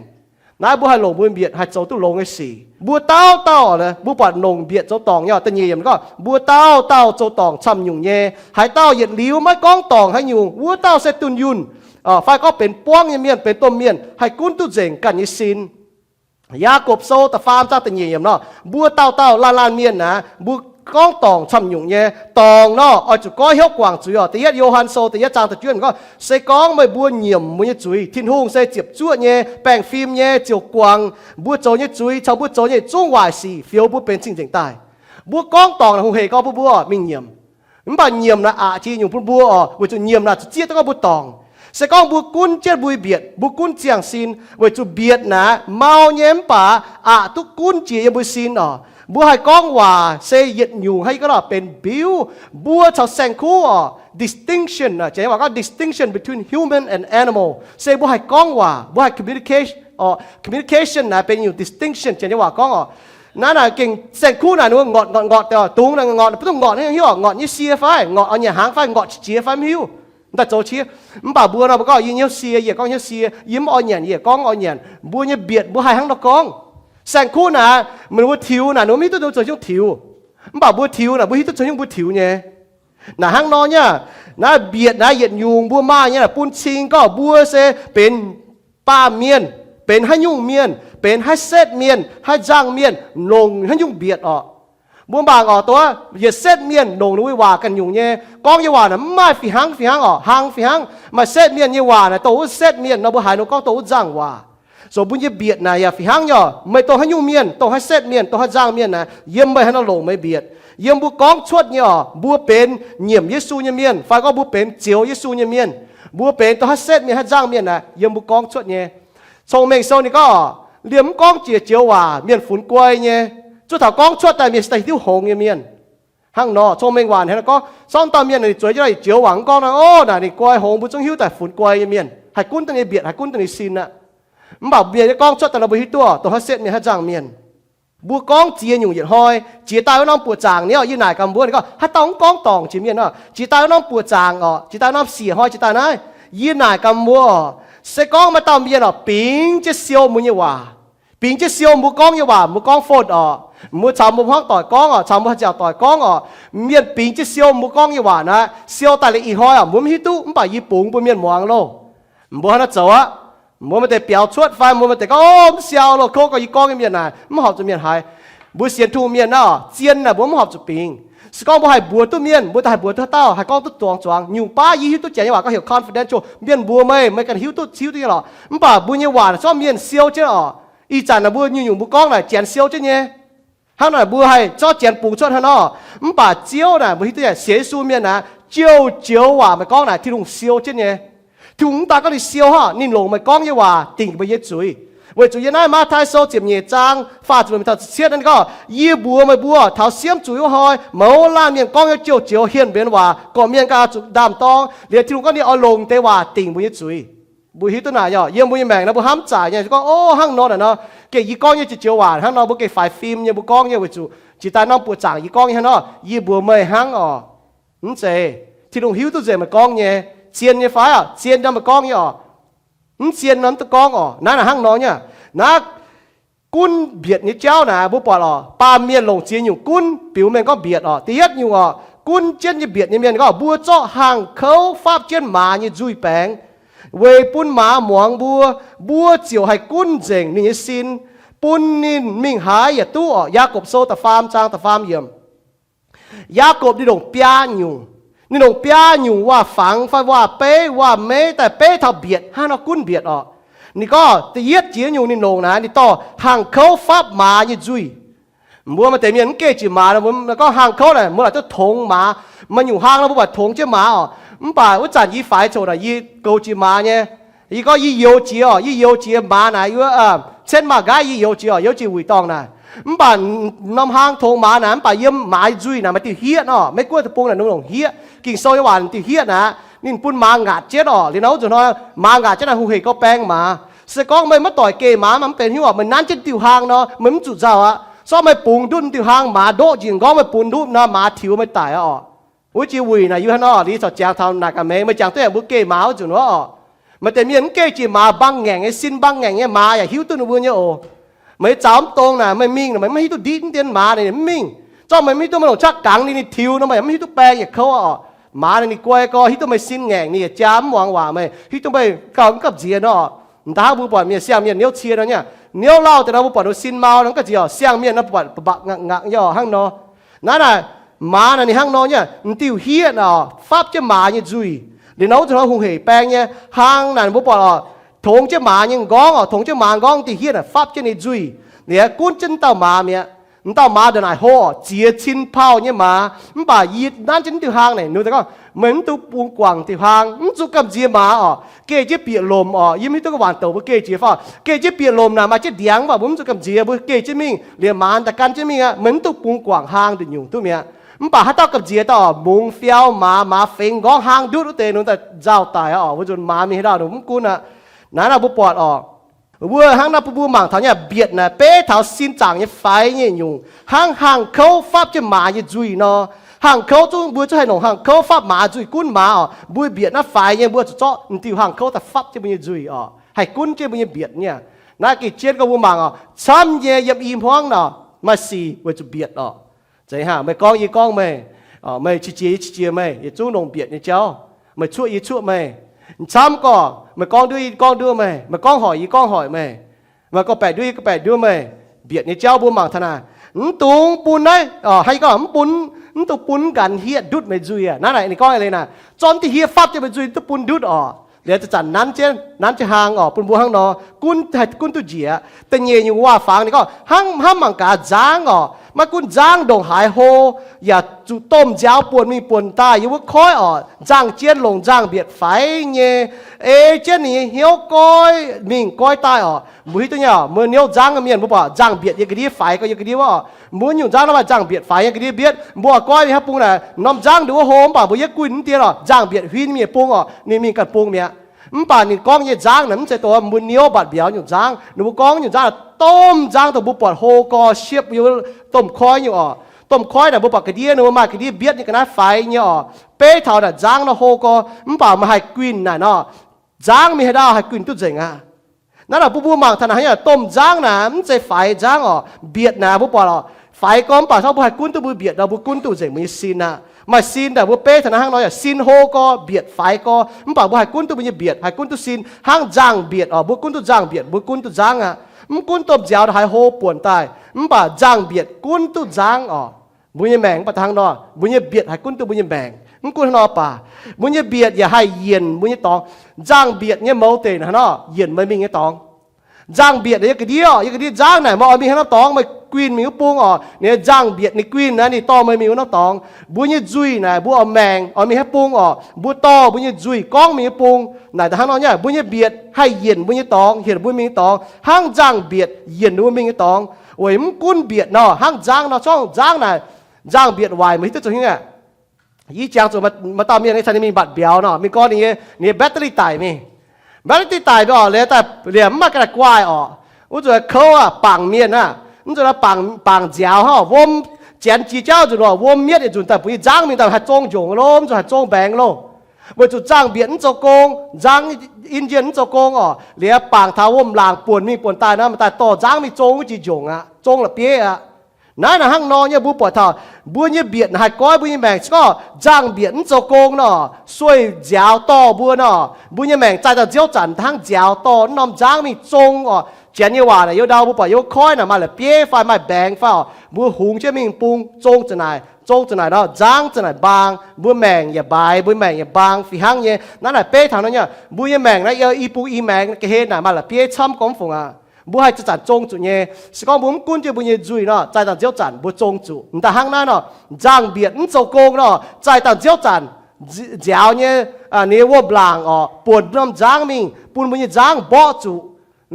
นายบัวให้ลงบัวเบียดให้เจ้าตัวลงไอ้สี่บัวเต้าเลยบัวปัดลงเบียดเจ้าตองเนี่ยแต่เยี่ยมก็บัวเต้าเจ้าตองช้ำยุ่งเย่ให้เต้าเหยียดลิ้วไม่ก้องตองให้ยุ่งบัวเต้าเซตุนยุนไฟก็เป็นป้วงเมียนเป็นต้มเมียนให้กุ้นตุ้เจงกันยิสินยากบโซแต่ฟาร์มเจ้าแต่เยี่ยมเนาะบัวเต้าลานเมียนนะบัวก้องตองช้ำยุ่งเย่ตองเนาะเอาจุดก้อยเหี้ยวกวางจุยแต่ยัดโยฮันโซแต่ยัดจางแต่จุยมันก็เซก้องไม่บัวเหยี่ยมบัวยัดจุยทิ้นหงเซเจ็บจุ้เย่แป้งฟิล์มเย่เจียวกวางบัวโจยัดจุยชาวบัวโจยัดจุ้งวายสีเฟียวบัวเป็นจริงจริงตายบัวก้องตองนะหงเฮก็บัวมิงเหยี่ยมมันบ่เหยี่ยมนะที่อยู่พุ่นบัวบัวจุเหยี่ยมนะเจี๊ยต้องก็บัวตองเสกองบุกุนเจ็ดบุยเบียดบุกุนเจียงซินไว้จูเบียดนะเมาเยี่ยมป่าทุกกุนเจียบุยซินบัวให้กองว่าเสยเหยียดอยู่ให้ก็เราเป็นบิวบัวชาวแสงคู่ distinction นะจะว่าก็ distinction between human and animal เสยบัวให้กองว่าบัวให้ communication นะเป็นอยู่ distinction จะว่ากองนั่นน่ะเก่งแสงคู่น่ะนึกว่างอดแต่ตุงน่ะงอดไม่ต้องงอดนี่หิ้วงอดนี่เสียไฟงอดเอาเนี่ยหางไฟงอดเสียไฟไม่หิ้วแต่โจเชียมันป่าบัวเราบอกก็ยิงเงี้ยเสียเหยียกองเงี้ยเสียยิ้มอ่อนเหยียนเหยียกองอ่อนเหยียนบัวเนี่ยเบียดบัวหายทั้งดอกกองแสงคู่น่ะมันว่าทิวน่ะหนูไม่ต้องดูช่วงทิวมันป่าบัวทิวน่ะบัวที่ต้องช่วงบัวทิวเนี่ยน่ะห้างนอนเนี่ยน่ะเบียดน่ะเหยียดยุงบัวมาเนี่ยปุ่นชิงก็บัวเซเป็นป้าเมียนเป็นให้ยุ่งเมียนเป็นให้เซตเมียนให้จ้างเมียนลงให้ยุ่งเบียดบัวบางตัวเหยียดเซตเมียนลงนู้นว่ากันอยู่เนี่ยกองยี่ว่าน่ะไม่ฝีหางหางฝีหางมาเซตเมียนยี่ว่าน่ะตัวเซตเมียนเราบัวหายเราก็ตัวจ้างว่าส่วนบุญยี่เบียดน่ะอย่าฝีหางย่อไม่ต้องให้ยุ่งเมียนต้องให้เซตเมียนต้องให้จ้างเมียนนะเยี่ยมไม่ให้เราลงไม่เบียดเยี่ยมบัวกองชดเนี่ยบัวเป็นเหยี่ยมเยซูเนี่ยเมียนไฟก็บัวเป็นเจียวเยซูเนี่ยเมียนบัวเป็นต้องให้เซตเมียนให้จ้างเมียนนะเยี่ยมบัวกองชดเนี่ยทรงเมงโซนี่ก็เหลี่ยมกองเจียวว่าเมียนฝุ่นกล้วยเนี่ยจุดถากองชดแต่เมียนสไตล์ที่หงเนี่ยเมียนห้างนอชงเมงหวานเห็นแล้วก็ซ่อนตาเมียนในจุดจะได้เจียวหวังกองนะโอ้น่ะนี่กล้วยหงบุญจงหิ้วแต่ฝุ่นกล้วยเมียนให้กุ้นตัวนี้เบียดให้กุ้นตัวนี้ซินน่ะมันบอกเบียดกองชดแต่เราบุหิตัวตัวฮัสเซตเนี่ยให้จ้างเมียนบัวกองเจียอยู่เหยียดหอยเจียตายว่าน้องปวดจางเนี่ยยืนหน่ายกำบัวนี่ก็ให้ต้องกองตองจีเมียนเนาะเจียตายว่าน้องปวดจางเจียตายน้องเสียหอยเจียตายนะยืนหน่ายกำบัวเสกองมาตามเมียนปิงจะเสียวมุนยี่ว่าปิงจะเสียวบัวกองยี่ว่าบัวกองโฟดมือชาวมือห้องต่อยกองชาวมือเจ้าต่อยกองเมียนปิงจะเสียวมือกองยี่ว่านะเสียวแต่ละอีหอยมือฮิตุมันไปญี่ปุ่นปุ่นเมียนหมวงโลมือฮันน่ะเจ้ามือมันแต่เปียวชวดไฟมือมันแต่ก็โอ้มันเสียวโลโคก็ยี่กองเมียนน่ะมันหอบจะเมียนหายบัวเสียนทูเมียนน่ะเจียนน่ะบัวมันหอบจะปิงสกองบัวให้บัวตัวเมียนบัวแต่ให้บัวตัวเต้าให้กองตัวจวงอยู่ป้ายี่ฮิตุเจียยี่ว่าก็เหี่ยว confidential เมียนบัวไม่กันฮิตุตัวหรอมันป่าบัวยี่ว่าชอบเมียนเสียวเจ้าอีจันน่ะบัวอยู่บัวกองน่ะเจียนเสียวเจ้าเนี่ยฮาหน่อยบัวให้เจ้าเจียนปูชดฮะเนาะมันป่าเจียวน่ะบัวที่ตัวเสียสูเมียนนะเจียวว่ามันกองน่ะที่ลงเสียวเจ้าเนี่ยที่ลงตาก็เลยเสียวฮะนี่ลงมันกองยี่ว่าติ่งไปเย็ดจุยเวจุยน่ามาท้ายโซเจียมเยจางฟ้าจุยมันท้าเสียนั่นก็ยี่บัวไม่บัวท้าเสียมจุยหอยเมาล่าเมียนกองเจียวเฮียนเบียนว่าก่อเมียนกาจุดามตองเดี๋ยวที่ลงก็นี่เอาลงแต่ว่าติ่งไปเย็ดจุยบุหิตัวหน่ายเยี่ยมบุยแมงนะบุห้ามจ่ายเนี่ยก็โอ้ห้างนอนเนาะเกี่ยยี่ก้องเนี่ยจะเจียวหวานห้างนอนบุเกี่ยฝ่ายฟิล์มเนี่ยบุก้องเนี่ยวิจูจิตาน้องปวดจ่างยี่ก้องเนี่ยเนาะยี่บัวไม่ห้างนั่นเจที่ลงหิวตัวเจมันก้องเนี่ยเจียนเนี่ยฝ่ายเจียนดำมันก้องเนี่ยนั่นเจียนนั้นตัวก้องนั่นห้างนอนเนี่ยนักกุ้นเบียดเนี่ยเจ้าน่ะบุปผาปาเมียนลงเจียนอยู่กุ้นผิวแมงก็เบียดตีเย็ดอยู่กุ้นเจียนเนี่ยเบียดเนี่ยเมียนก็บัวเจาะห่างเขาฟาบเจียนหมาเนี่ยจุยแปงเวปุ่นหมาหมวงบัวเจียวให้กุ้นเจงนี่สินปุ่นนินมิงหายอย่าตู้ยากบโซตะฟามจางตะฟามเยี่ยมยากบนี่ลงเปียอยู่นี่ลงเปียอยู่ว่าฝังไฟว่าเป้ว่าเมแต่เป้ทับเบียดห้านกุ้นเบียดนี่ก็ตีเย็ดเจียนอยู่นี่ลงนะนี่ต่อห่างเขาฟับหมาเนี่ยจุยบัวมันแต่เมียนเกจิหมาแล้วก็ห่างเขาเนี่ยเมื่อไหร่จะทงหมามันอยู่ห่างแล้วบัวทงเจ้าหมามันป่าว่าจันยี่ฝ่ายโจดยี่โกจิมาเนี่ยยี่ก็ยี่โยจียี่โยจีมาไหนว่า เช่นมาไกยี่โยจีโยจีวิตองนะป่านน้ำห้างทงมานะป่าเยี่ยมหมายจุยนะมาติเฮียเนาะไม่กลัวตะปูนะนุ่งเฮียกิ่งโซยหวานติเฮียนะนี่ปุ่นมางาดเจ็ดอ๋อหรือน้องจะน้อยมางาดเจ็ดนะหูเหก็แป้งมาสกองไม่มาต่อยเกมามันเป็นที่ว่ามันนั้นจะติวหางเนาะมันจุดเจ้าอะซ้อมไม่ปุงดุนติวหางมาโดจิงก็ไม่ปุนดุนนะมาถิวไม่ตายอ๋ออุ้ยจีวีนะอยู่ข้างนอกนี่สอดแจงทำหนักกันไหมไม่จังตัวอย่างบุกเกมาจุดว่าอ๋อมันแต่มีอันเกจีมาบังแง่งไอ้สิ้นบังแง่งเนี่ยมาอย่าหิวตัวนู้นเนี่ยโอ้ไม่จ้ำตรงนะไม่มิ่งนะไม่ให้ตัวดิ้นเตียนมาเนี่ยไม่มิ่งจ้าไม่มีตัวมันหลงชักกังนี่ทิวนะไม่ให้ตัวแปลงอย่างเขาอ๋อมาเนี่ยกล้วยก็ฮิตต้องไม่สิ้นแง่งนี่จ้ำวางว่าไม่ฮิตต้องไปเก่ากับเจียนอ๋อถ้าบุปผามีเสียงมีเนื้อเชียร์เนี่ยเนื้อเล่าแต่เราบุปผาเราสิ้นเมาแล้วก็เจียวเสียงมีนะบุปผาบักงักย่อห้างนอนั่นน่ะมาเนี่ยห้างนอเนี่ยติวเฮียน่ะฟับจะมาเนี่ยจุยเดี๋ยวน้องจะเอาหุ่นเหยแปลงเนี่ยห้างนั่นบุปผาถงจะมาเนี่ยก้องอ๋อถงจะมาก้องติเฮียน่ะฟับจะเนี่ยจุยเนี่ยกุ้นจนเต่ามาเนี่ยเต่ามาเดินไหนห่อเจียชินเผาเนี่ยมาป่ายีดนั่นจนติวห้างเนี่ยนู่นแต่ก็เหมือนตัวปูกวางติวห้างจุกกับเจียมาอ๋อเกจเปียลมอ๋อยิ่งไม่ต้องหวานเต่าบุเกจฟ้าเกจเปียลมนะมาจะเดียงว่าผมจุกกับเจียบุเกจมิ่งเรียนมาแต่การจะมิ่งอ่ะเหมือนตัวปูกวางห้างติดอยู่ตัวเมียป่าฮัตเต่ากับเจียต่อมุงเฟี้ยวมาเฟิงก้องห้างดูดเตนู่นแต่เจ้าตายอ๋อว่าจนมามีให้เราหนุ่มกุนอ่ะนั่นอ่ะบุปผาอ๋อวัวห้างนับปูหมั่งเท่านี้เบียดนะเป๊ะเท่าสิ้นจางเนี่ยไฟเนี่ยอยู่ห้างเขาฟับจะมาเนี่ยจุยเนาะห้างเขาจุบัวจะให้หนองห้างเขาฟับมาจุยกุ้นมาอ๋อบัวเบียดนะไฟเนี่ยบัวจะเจาะติวห้างเขาแต่ฟับจะเป็นจุยอ๋อให้กุ้นจะเป็นเบียดเนี่ยน่ากิเจียนกับวัวหมั่งอ๋อซ้ำเย่ยับอิ่มห้องเนาะมาสีว่าจะเบียดอ๋อใจห่าไม่ก้องยี่ก้องไม่อ๋อไม่ชี้เจียไม่อย่าจู้หนองเบียดเนี่ยเจ้าไม่ชั่วยี่ชั่วไม่ซ้ำก็ไม่ก้องด้วยไหมไม่ก้องหอยยี่ก้องหอยไหมมันก็แปดด้วยไหมเบียดในเจ้าบัวหมั่งธนาตุงปุนได้ให้ก็ปุนตัวปุนกันเฮียดุดไม่จุยอ่ะนั่นไหนนี่ก้องอะไรนะจอนที่เฮียฟับจะไปจุยตัวปุนดุดเดี๋ยวจะจัดนั้นจะห่างปุนบัวห้างนอกุนตัวเจียแต่เงี้ยอยู่ว่าฟังนี่ก็ห้างมังกาจางมากุนจางดงหายโฮอย่าจุต้มเจ้าปวนมีปวนตายอยู่ว่าค่อยจางเจียนลงจางเบียดไฟเงี้ยเจียนนี่เหี้ยวก้อยมิงก้อยตายบุ้ยตัวเนี่ยเมื่อเนี้ยจางก็มีอันบ่จางเบียดยังกระดีไฟก็ยังกระดีว่ามุนอยู่จางแล้วว่าจางเบียดไฟยังกระดีเบียดบัวก้อยนี่ครับปุงน่ะน้ำจางดูว่าโฮมป่ะบุ้ยกุนเตี้ยจางเบียดหินมีปุงนี่มีกันปุงเมียป่านี่ก้องยี่จางนั่นจะตัวมุนเนี้ยบาดเบี้ยวอยู่จางหนูก้องอยู่จางต้มจางตัวบุปผาโฮก็เชียบอยู่ต้มคอยอยู่ต้มคอยน่ะบุปผากระเดียหนูมากระเดียเบียดนี่กันนะไฟเนี่ยเป๊ะเท่าน่ะจางน่ะโฮก็ป่ามาให้กวินน่ะเนาะจางมีให้ได้ให้กวินตุ้งเจ๋งนั่นแหละผู้หมั่งธนาเนี่ยต้มจางน่ะมันจะไฟจางเบียดน่ะบุปผาไฟก้อมป่าเท่าบุให้กุนตัวบุเบียดเราบุกุนตุ้งเจ๋งมีซีนน่ะมาซีนแต่บุเป้ธนาห้างน้อยซีนโฮก็เบียดไฟก็มันป่าบุให้กุนตัวบุเบียดให้กุนตัวซีนห้างจางเบียดบุกุนตัวจางเบียดบุกุนตัวจางมันกุนต้มเจ้าหายโฮป่วนตายมันป่าจางเบียดกุนตัวจางบุญยแมงปะทางนอบุญยเบียดให้กุนตัวบุญยแมงมันกุนนอป่าบุญยเบียดอย่าให้เย็นบุญยตองจางเบียดเนี่ยเมาเตนฮะนอเย็นไม่มีเงี้ยตองจางเบียดเนี่ยกระเดียวยังกระเดียจางไหนมามีให้น้ำตองไม่กวินมีปุ้งเนี่ยจางเบียดในกวินนะนี่ต่อไม่มีน้ำตองบุญยจุยนะบุญแมงมีให้ปุ้งบุญต่อบุญยจุยก้องมีปุ้งไหนแต่ห้างนอเนี่ยบุญยเบียดให้เย็นบุญยตองเห็นบุญมีตองห้างจางเบียดเย็นบุญมีตองโอ้ยมันกุนเบียดเนาะห้างจางเนาะช่องจางไหนจางเบียดวายไม่ที่จะถึงเนี่ยยี่จางส่วนมาตามมีในชั้นนี้มีบัตรเบี้ยวเนาะมีก้อนนี้เนี่ยแบตเตอรี่ตายมีแบตเตอรี่ตายไปเลยแต่เหลี่ยมมากกระกวาย我觉得口绑面你觉得绑脚我剪几脚就咯，我面的就但不长面但还种种咯，就还种病咯。我就长边做工，长อินเดียน做工เหลียปางท้าวมลางปวนมีปวนตายนะมันแต่ต่อจ้างมีจงจีจงจงละเปี้ยนั่นห้างนอนเนี่ยบุปผาบุญเนี่ยเบียดหายก้อยบุญเนี่ยแมงก็จ้างเบียด做工เนาะช่วยเจ้าต่อบุญเนาะบุญเนี่ยแมงใจแต่เจ้าจันทั้งเจ้าต่อน้ำจ้างมีจงเจนยี่ว่าเนี่ยยดาวบุปผายกค่อยน่ะมาเลยเปี้ยไฟมาแบงฟ้าบุญหุงเชื่อมิงปุงจงจะไหนจงจะไหนเนาะจ้างจะไหนบางบุญแมงอย่าบายบุญแมงอย่าบางฝีห้างเนี่ยนั่นแหละเป้ทางนั้นเนี่ยบุญเนี่ยแมงนะอีปูอีแมงก็เห็นน่ะมาเลยเปี้ยช้ำกองฝงบุให้จะจัดจงจุเนี่ยสกองบุญกุนจะบุญเนี่ยจุยเนาะใจต่างเจ้าจันบุจงจุแต่ห้างนั้นเนาะจ้างเบียด做工เนาะใจต่างเจ้าจันเจ้าเนี่ยเนี่ยว่าบลางปวดน้ำจ้างมิงปุ่นบุญเนี่ยจ้างบ่จุ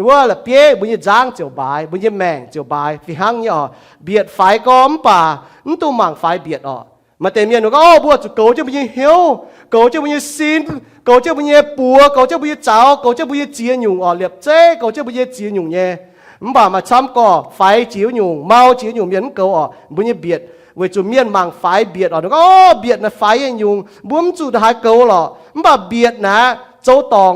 ว่าละเปี้ยบุญยจางเจียวบายบุญยแมงเจียวบายฟิหังเนี่ยเบียดไฟก็มป่าตัวหมังไฟเบียดมาเต็มเมียนก็บัวจุโกจะบุญยเหียวโกจะบุญยซินโกจะบุญยปัวโกจะบุญยเจ้าโกจะบุญยเจียหยุ่งเลียบเจ้โกจะบุญยเจียหยุ่งเนี่ยบ่ามาช้ำก็ไฟเจียวหยุ่งเมาเจียวหยุ่งเมียนเกาบุญยเบียดเวจุเมียนมังไฟเบียดก็เบียดนะไฟยังหยุ่งบุ้มจุดหายเกาบ่าเบียดนะโจตอง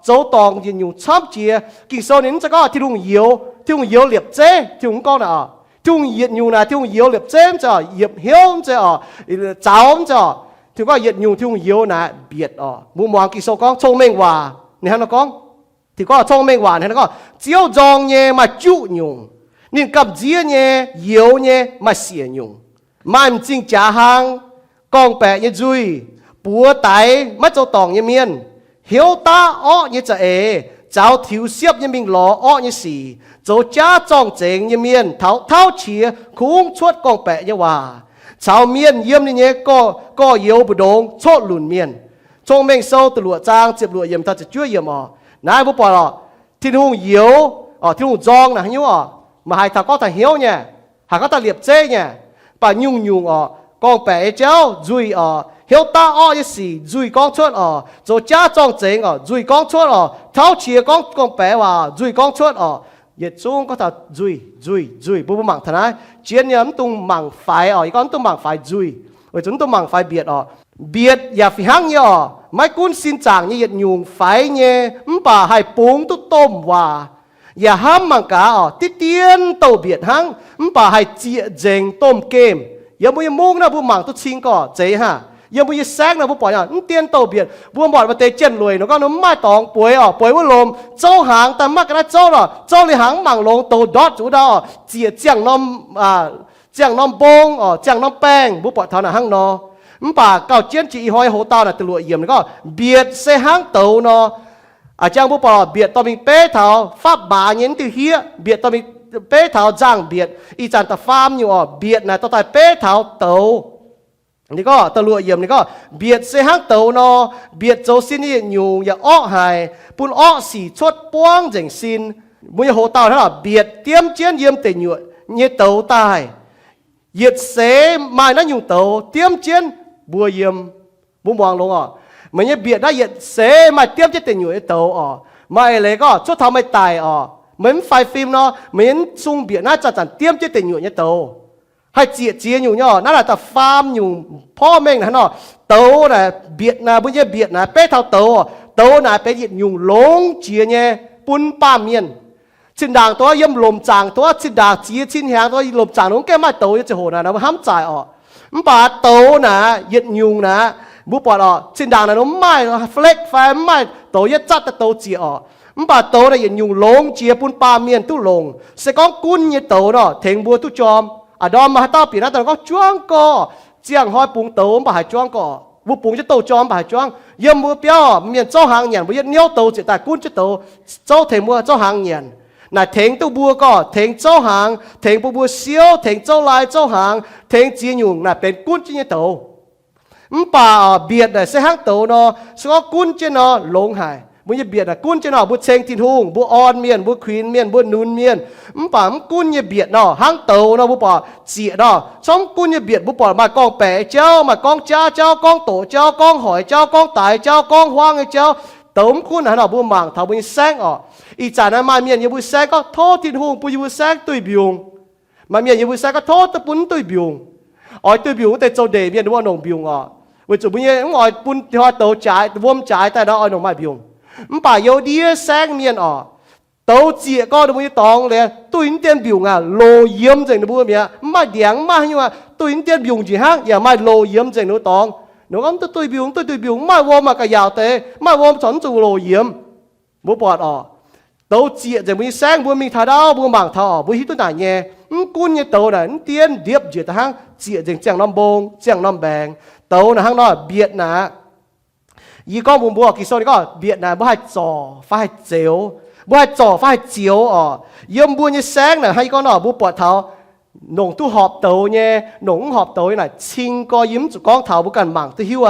โจตองยืนอยู่ชอบเจียกิ่งโซนี้จะก็ที่ลุงเยียวเหลียบเจ้ที่ลุงก็ที่ลุงเหยียดอยู่นะที่ลุงเหยียวเหลียบเจ้จะเหยียบเหี้ยวจะเจ้าจะที่ก็เหยียดอยู่ที่ลุงเหยียวนะเบียดมุมมองกิ่งโซก็ชงเมงว่าเนี่ยฮะน้องก้องที่ก็ชงเมงว่าเนี่ยก็เจียวจองเนี่ยมาจุยุงนี่กับเจียเนี่ยเหยียวเนี่ยมาเสียยุงมันจริงจ่าหางกองแปะเนี่ยจุยปัวไตมาโจตองเนี่ยเมียนhiểu ta như cháu thiếu xếp như mình lò như xì cháu cha trong chén như miên tháo chia khung chuốt con bẹ như hòa cháu miên yếm như nhé có yếu bù đông chốt lùn miên trong mình sâu từ lụa trang chịp lụa yếm ta chỉ chưa yếm nãy bố bỏ thiên hùng yếu thiên hùng giong là hiếu mà hai thằng có thằng hiếu nhỉ hai có thằng liệp chê nhỉ bà nhung con bẹ cháu duy hiểu ta như gì duy con chuột rồi cha trong chén duy con chuột tháo chia con bé vào duy con chuột nhiệt xuống có thật duy bố mảng thằng ấy chiến nhắm tung mảng phải con tung mảng phải duy rồi chúng tung mảng phải biệtอย่าphải hăng nhở mấy cuốn xin chàng như nhiệt nhung phải nhé bà hai bún tu tôm vàอย่าห้ามมังกาที่เตียนโตเบียดหังbà hai chia dèn tôm kemอย่าบุยมุ่งนะบุมังตุชิงก็เจ๊ฮะยังบุยแซงนะบุปล่อยเตียนโตเบียดบัวบอดมาเตะเจนรวยnóก็น้ำไม้ตองป่วยป่วยว่าลมเจ้าหางแต่มากกันนะเจ้าเลยหางมังลงโตดอดจุดเจียเจียงน้ำบงเจียงน้ำแป้งบุปล่อยเท่านั้นหังนอป่าเก่าเจียนจีหอยโหตาน่ะตะลุยเยี่ยมก็เบียดเสหางเต่าเนาะจ้างบุปล่อยเบียดตอมิงเป้เท่าฟ้าบ่าเย็นติเฮียเบียดตอมิงเป้เท่าจ้างเบียดอีจันตะฟาร์มอยู่เบียดนะต่อแต่เป้เท่าเต่านี่ก็ตะลุยเยี่ยมนี่ก็เบียดเสหางเต่าเนาะเบียดโจซินนี่อยู่อย่าอ้อหายปุ่นอ้อสีชดป้วงเจ๋งซินมุยโหตาเท่าไหร่เบียดเตรียมเจียนเยี่ยมเตยหยวดเนี่ยเต่าตายเหยียดเสมานั่นอยู่เต่าเตรียมเจียนบัวเยี่ยมบุ้มวางลงมันเนี่ยเบียดได้เหยียดเสมาเตรียมเจียนเตยหยวดเต่ามาอะไรก็ชดทำไม่ตายเหมือนไฟฟิล์มเนาะเหมือนซุงเบียดน่าจะจัดเตรียมเจียนเตยหยวดเนี่ยเต่าให้เจียอยู่เนี่ยนั่นแหละแต่ฟาร์มอยู่พ่อแม่งนะเนาะเต่าน่ะเบียดนะบุญเนี่ยเบียดนะเป้เท่าเต่าน่ะไปเหยียดอยู่หลงเจียเนี่ยปุ่นป้าเมียนชิ้นด่างตัวย่ำลมจางตัวชิ้นด่างจีชิ้นแหงตัวลมจางน้องแก้มาเต่าจะโหนะนะห้ามจ่ายมันป่าเต่านะเหยียดยุงนะบุปผาชิ้นด่างนะน้องไม่เฟล็กไฟไม่เต่ายัดจัดแต่เต่าเจียมันป่าเต่านะเหยียดยุงหลงเจียปุ่นป้าเมียนตู้ลงเสกองกุ้นเนี่ยเต่าเนาะเถงบัวตู้จอมดอมมาเต้าปีนั้นแต่ก็จ้วงก็เจียงหอยปุงเต่าบ่หายจ้วงก็บุปุงจะเต่าจอมบ่หายจ้วงเยี่ยมบัวเปี้ยวเมียนเจ้าหางเหยียนบุญเนี้ยเต่าเจียแต่กุ้นจะเต่าเจ้าเถงบัวเจ้าหางเหยียนน่ะเถงตู้บัวก็เถงเจ้าหางเถงบัวเสียวเถงเจ้าลายเจ้าหางเถงเจียนยุงน่ะเป็นกุ้นจีนเต่าป่าเบียดน่ะเสหางเต่าเนาะสก็กุ้นจีนเนาะหลงหายบุญเบียดนะกุ้นเจ้าเนาะบุญเชงทินหุงบุญออนเมียนบุญควีนเมียนบุญนูนเมียนป่ากุ้นเบียดเนาะหางเต่าเนาะบุญป่าเจียเนาะช่องกุ้นเบียดบุญป่ามากองแปะเจ้ามากองจ้าเจ้ากองโตเจ้ากองหอยเจ้ากองตายเจ้ากองห่วงเจ้าเต่ากุ้นนะเนาะบุญมังเท่าบุญแซงอีจานะมาเมียนบุญแซงก็โทษทินหุงบุญแซงตุยบิวงมาเมียนบุญแซงก็โทษตะปุ้นตุยบิวงตุยบิวงแต่เจ้าเดเมียนว่าหนองบิวงวันจุบุญปุ้นที่ว่าเต่าจ่ายว่มจ่ายแต่เราหนองไม่บิวงป่าโยดีแซงเมียนเต่าเจียก็ดูมือตองเลยตุยนเตียนบิวงโลเยี่ยมจังดูมือเมียไม่เดียงไม่ยังว่าตุยนเตียนบิวจีฮังอย่าไม่โลเยี่ยมจังดูตองหนูก็ตุยบิวไม่วอมากระยาวเตะไม่วอมสอนจูโลเยี่ยมบุปผาเต่าเจียจังมือแซงบุมีท่าดาวบุมังท่าบุฮิตุนายเงี้ยกุ้นเนี่ยเต่าน่ะเตียนเดียบเจียฮังเจียจังเจียงน้ำบงเจียงน้ำแบงเต่าน่ะฮังน้อเบียดนะยี่ก้อนบุญบัวกิโซนี่ก็เบียดนะบ่ให้จ่อฟ้าให้เจียวบ่ให้จ่อฟ้าให้เจียวเยี่ยมบุญยี่แสงนะให้ก้อนบุปผาเท้าหนงตู้หอบเต่าเนี่ยหนงหอบเต่าเนี่ยชิงก็ยิ้มจุก้องเท้าบุกันหมั่งตัวหิว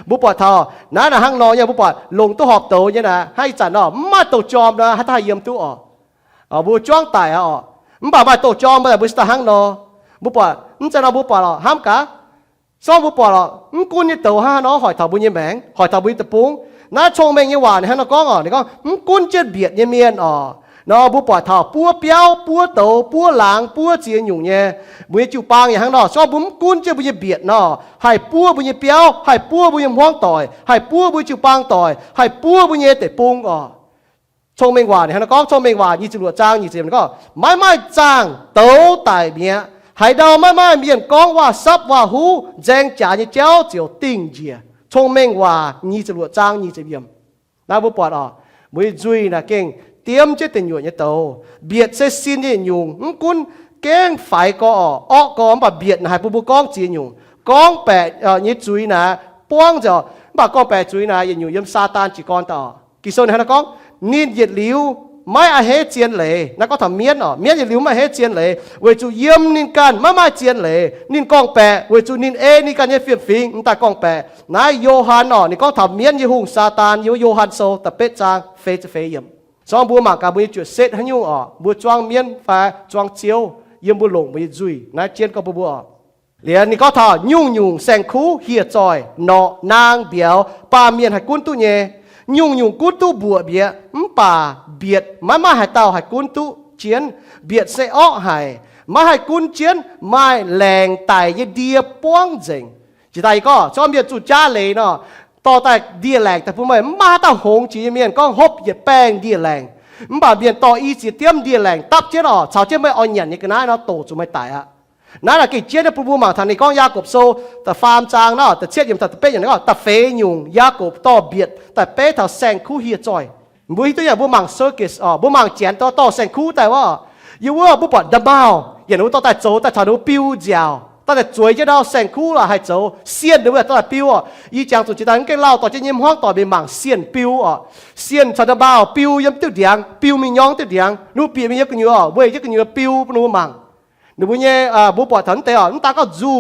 บุปผาทอนั่นนะห้างนอเนี่ยบุปผาลงตู้หอบโตเนี่ยนะให้จันอ๋อมาโตจอมนะให้ทายเยี่ยมตู้อ๋อบุจ้องตายอ๋อบ่าโตจอมบ่บุษตาห้างนอบุปผาจะเอาบุปผาหรอห้ามกะซ้อมบุปผาหรอกุนเนี่ยโตห้าน้อหอยถาบุญยี่แมงหอยถาบุญตะปุงน้าชงเมงยี่หวานให้น้าก้องอ๋อนี่ก็กุนเจ็ดเบียดยี่เมียนอ๋อน้อบุปผาทอปัวเปียวปัวโตปัวหลางปัวเจียนอยู่เนี่ยบุญจูปางอย่างห้างนอซ้อมบุ้มกุนเจ็ดบุญเบียดน้อให้ปัวบุญเปียวให้ปัวบุญห้องต่อยให้ปัวบุญจูปางต่อยให้ปัวบุญเตะปุงอ๋อชงเมงหวานเนี่ยน้าก้องชงเมงหวานยี่จุลจ้างยี่เจียนก็ไม่จ้างโตตายเมียให้ดาวไม่เมียนก้องว่าซับว่าหูแจงจ่าเนี่ยเจ้าเจียวติ้งเจียชงเมงว่ายี่จุลจ้างยี่เจียมน้าบุปผาอ๋อบุญจุยนะเก่งเตรียมจะเป็นอยู่เนี่ยโตเบียดเส้นสิ้นเนี่ยยุงกุนแกงไฟก็ออกก็แบบเบียดนะให้ผู้ก้องจีนยุงก้องแปดเนี่ยจุยนะป้วงจะแบบก้องแปดจุยนะยังอยู่ยมซาตานจีก้อนต่อกิโซนนะก้องนินเหยียดหลิวไม่อาเฮเจียนเลยนะก็ทำเมียนเมียนเหยียดหลิวไม่เฮเจียนเลยเวจูเยี่ยมนินกันไม่เจียนเลยนินก้องแปดเวจูนินนี่กันเนี่ยเฟียฟิงแต่ก้องแปดนายโยฮันนี่ก็ทำเมียนยี่หุงซาตานโยฮันโซแต่เป็ดจางเฟจะเฟยมสองบัวหมากกับบัวจุดเซตให้ยุ่งบัวจวงเมียนฟ้าจวงเจียวยืมบัวหลงบัวจุยนะเจียนก็บัวเหลียนนี่ก็ทอยุ่งแสงคูเฮียจอยเนาะนางเบียวป่าเมียนให้กุ้นตู้เย่ยุ่งกุ้นตู้บัวเบียป่าเบียดมาให้เต่าให้กุ้นตู้เจียนเบียดเสอ้อให้มาให้กุ้นเจียนไม่แรงไต่ยเดียป้วงเจงจีไตก็ชอบเบียดจุดจ้าเลยเนาะต่อแต่เดียแรงแต่ผู้ไม่มาตั้งหงจีเมียนก็ฮบเหยียดแป้งเดียแรงบ่าเบียนต่ออีจีเตรียมเดียแรงตับเจ้าอ๋อชาวเจ้าไม่อ่อนหยันนี่ก็น่าเนาะโตจุไม่ตายอะนั่นแหละกิจเจ้าเนี่ยผู้หมางทางนี้ก็ยากบโซแต่ฟาร์มจางเนาะแต่เชี่ยยมแต่เป๊ะอย่างนี้ก็แต่เฟยยุงยากบต่อเบียดแต่เป๊ะแถวแซงคู่เฮียจอยบุ้ยตัวอย่างผู้หมางเซอร์กิสผู้หมางเจียนต่อแซงคู่แต่ว่าอยู่ว่าผู้ปอดดับเบิลอย่างนู้นต่อแต่โจแต่ชาวนู้นปิ้วเจียวตั้งแต่จุยจะ到แสงคู่ละให้โจเสียนด้วยตั้งแต่ปิ้วอีจังสุดจิตตันก็เล่าต่อจะยิ้มห้องต่อเป็นหมางเสียนปิ้วเสียนชาดาบ้าปิ้วยิ้มติ้วเดียงปิ้วมีย่องติ้วเดียงนู้ปีมีเยอะกันอยู่เว้ยเยอะกันอยู่ปิ้วนู้หมางนู้บุญเนี่ยบุปผาถันแต่นู้ตาก็จู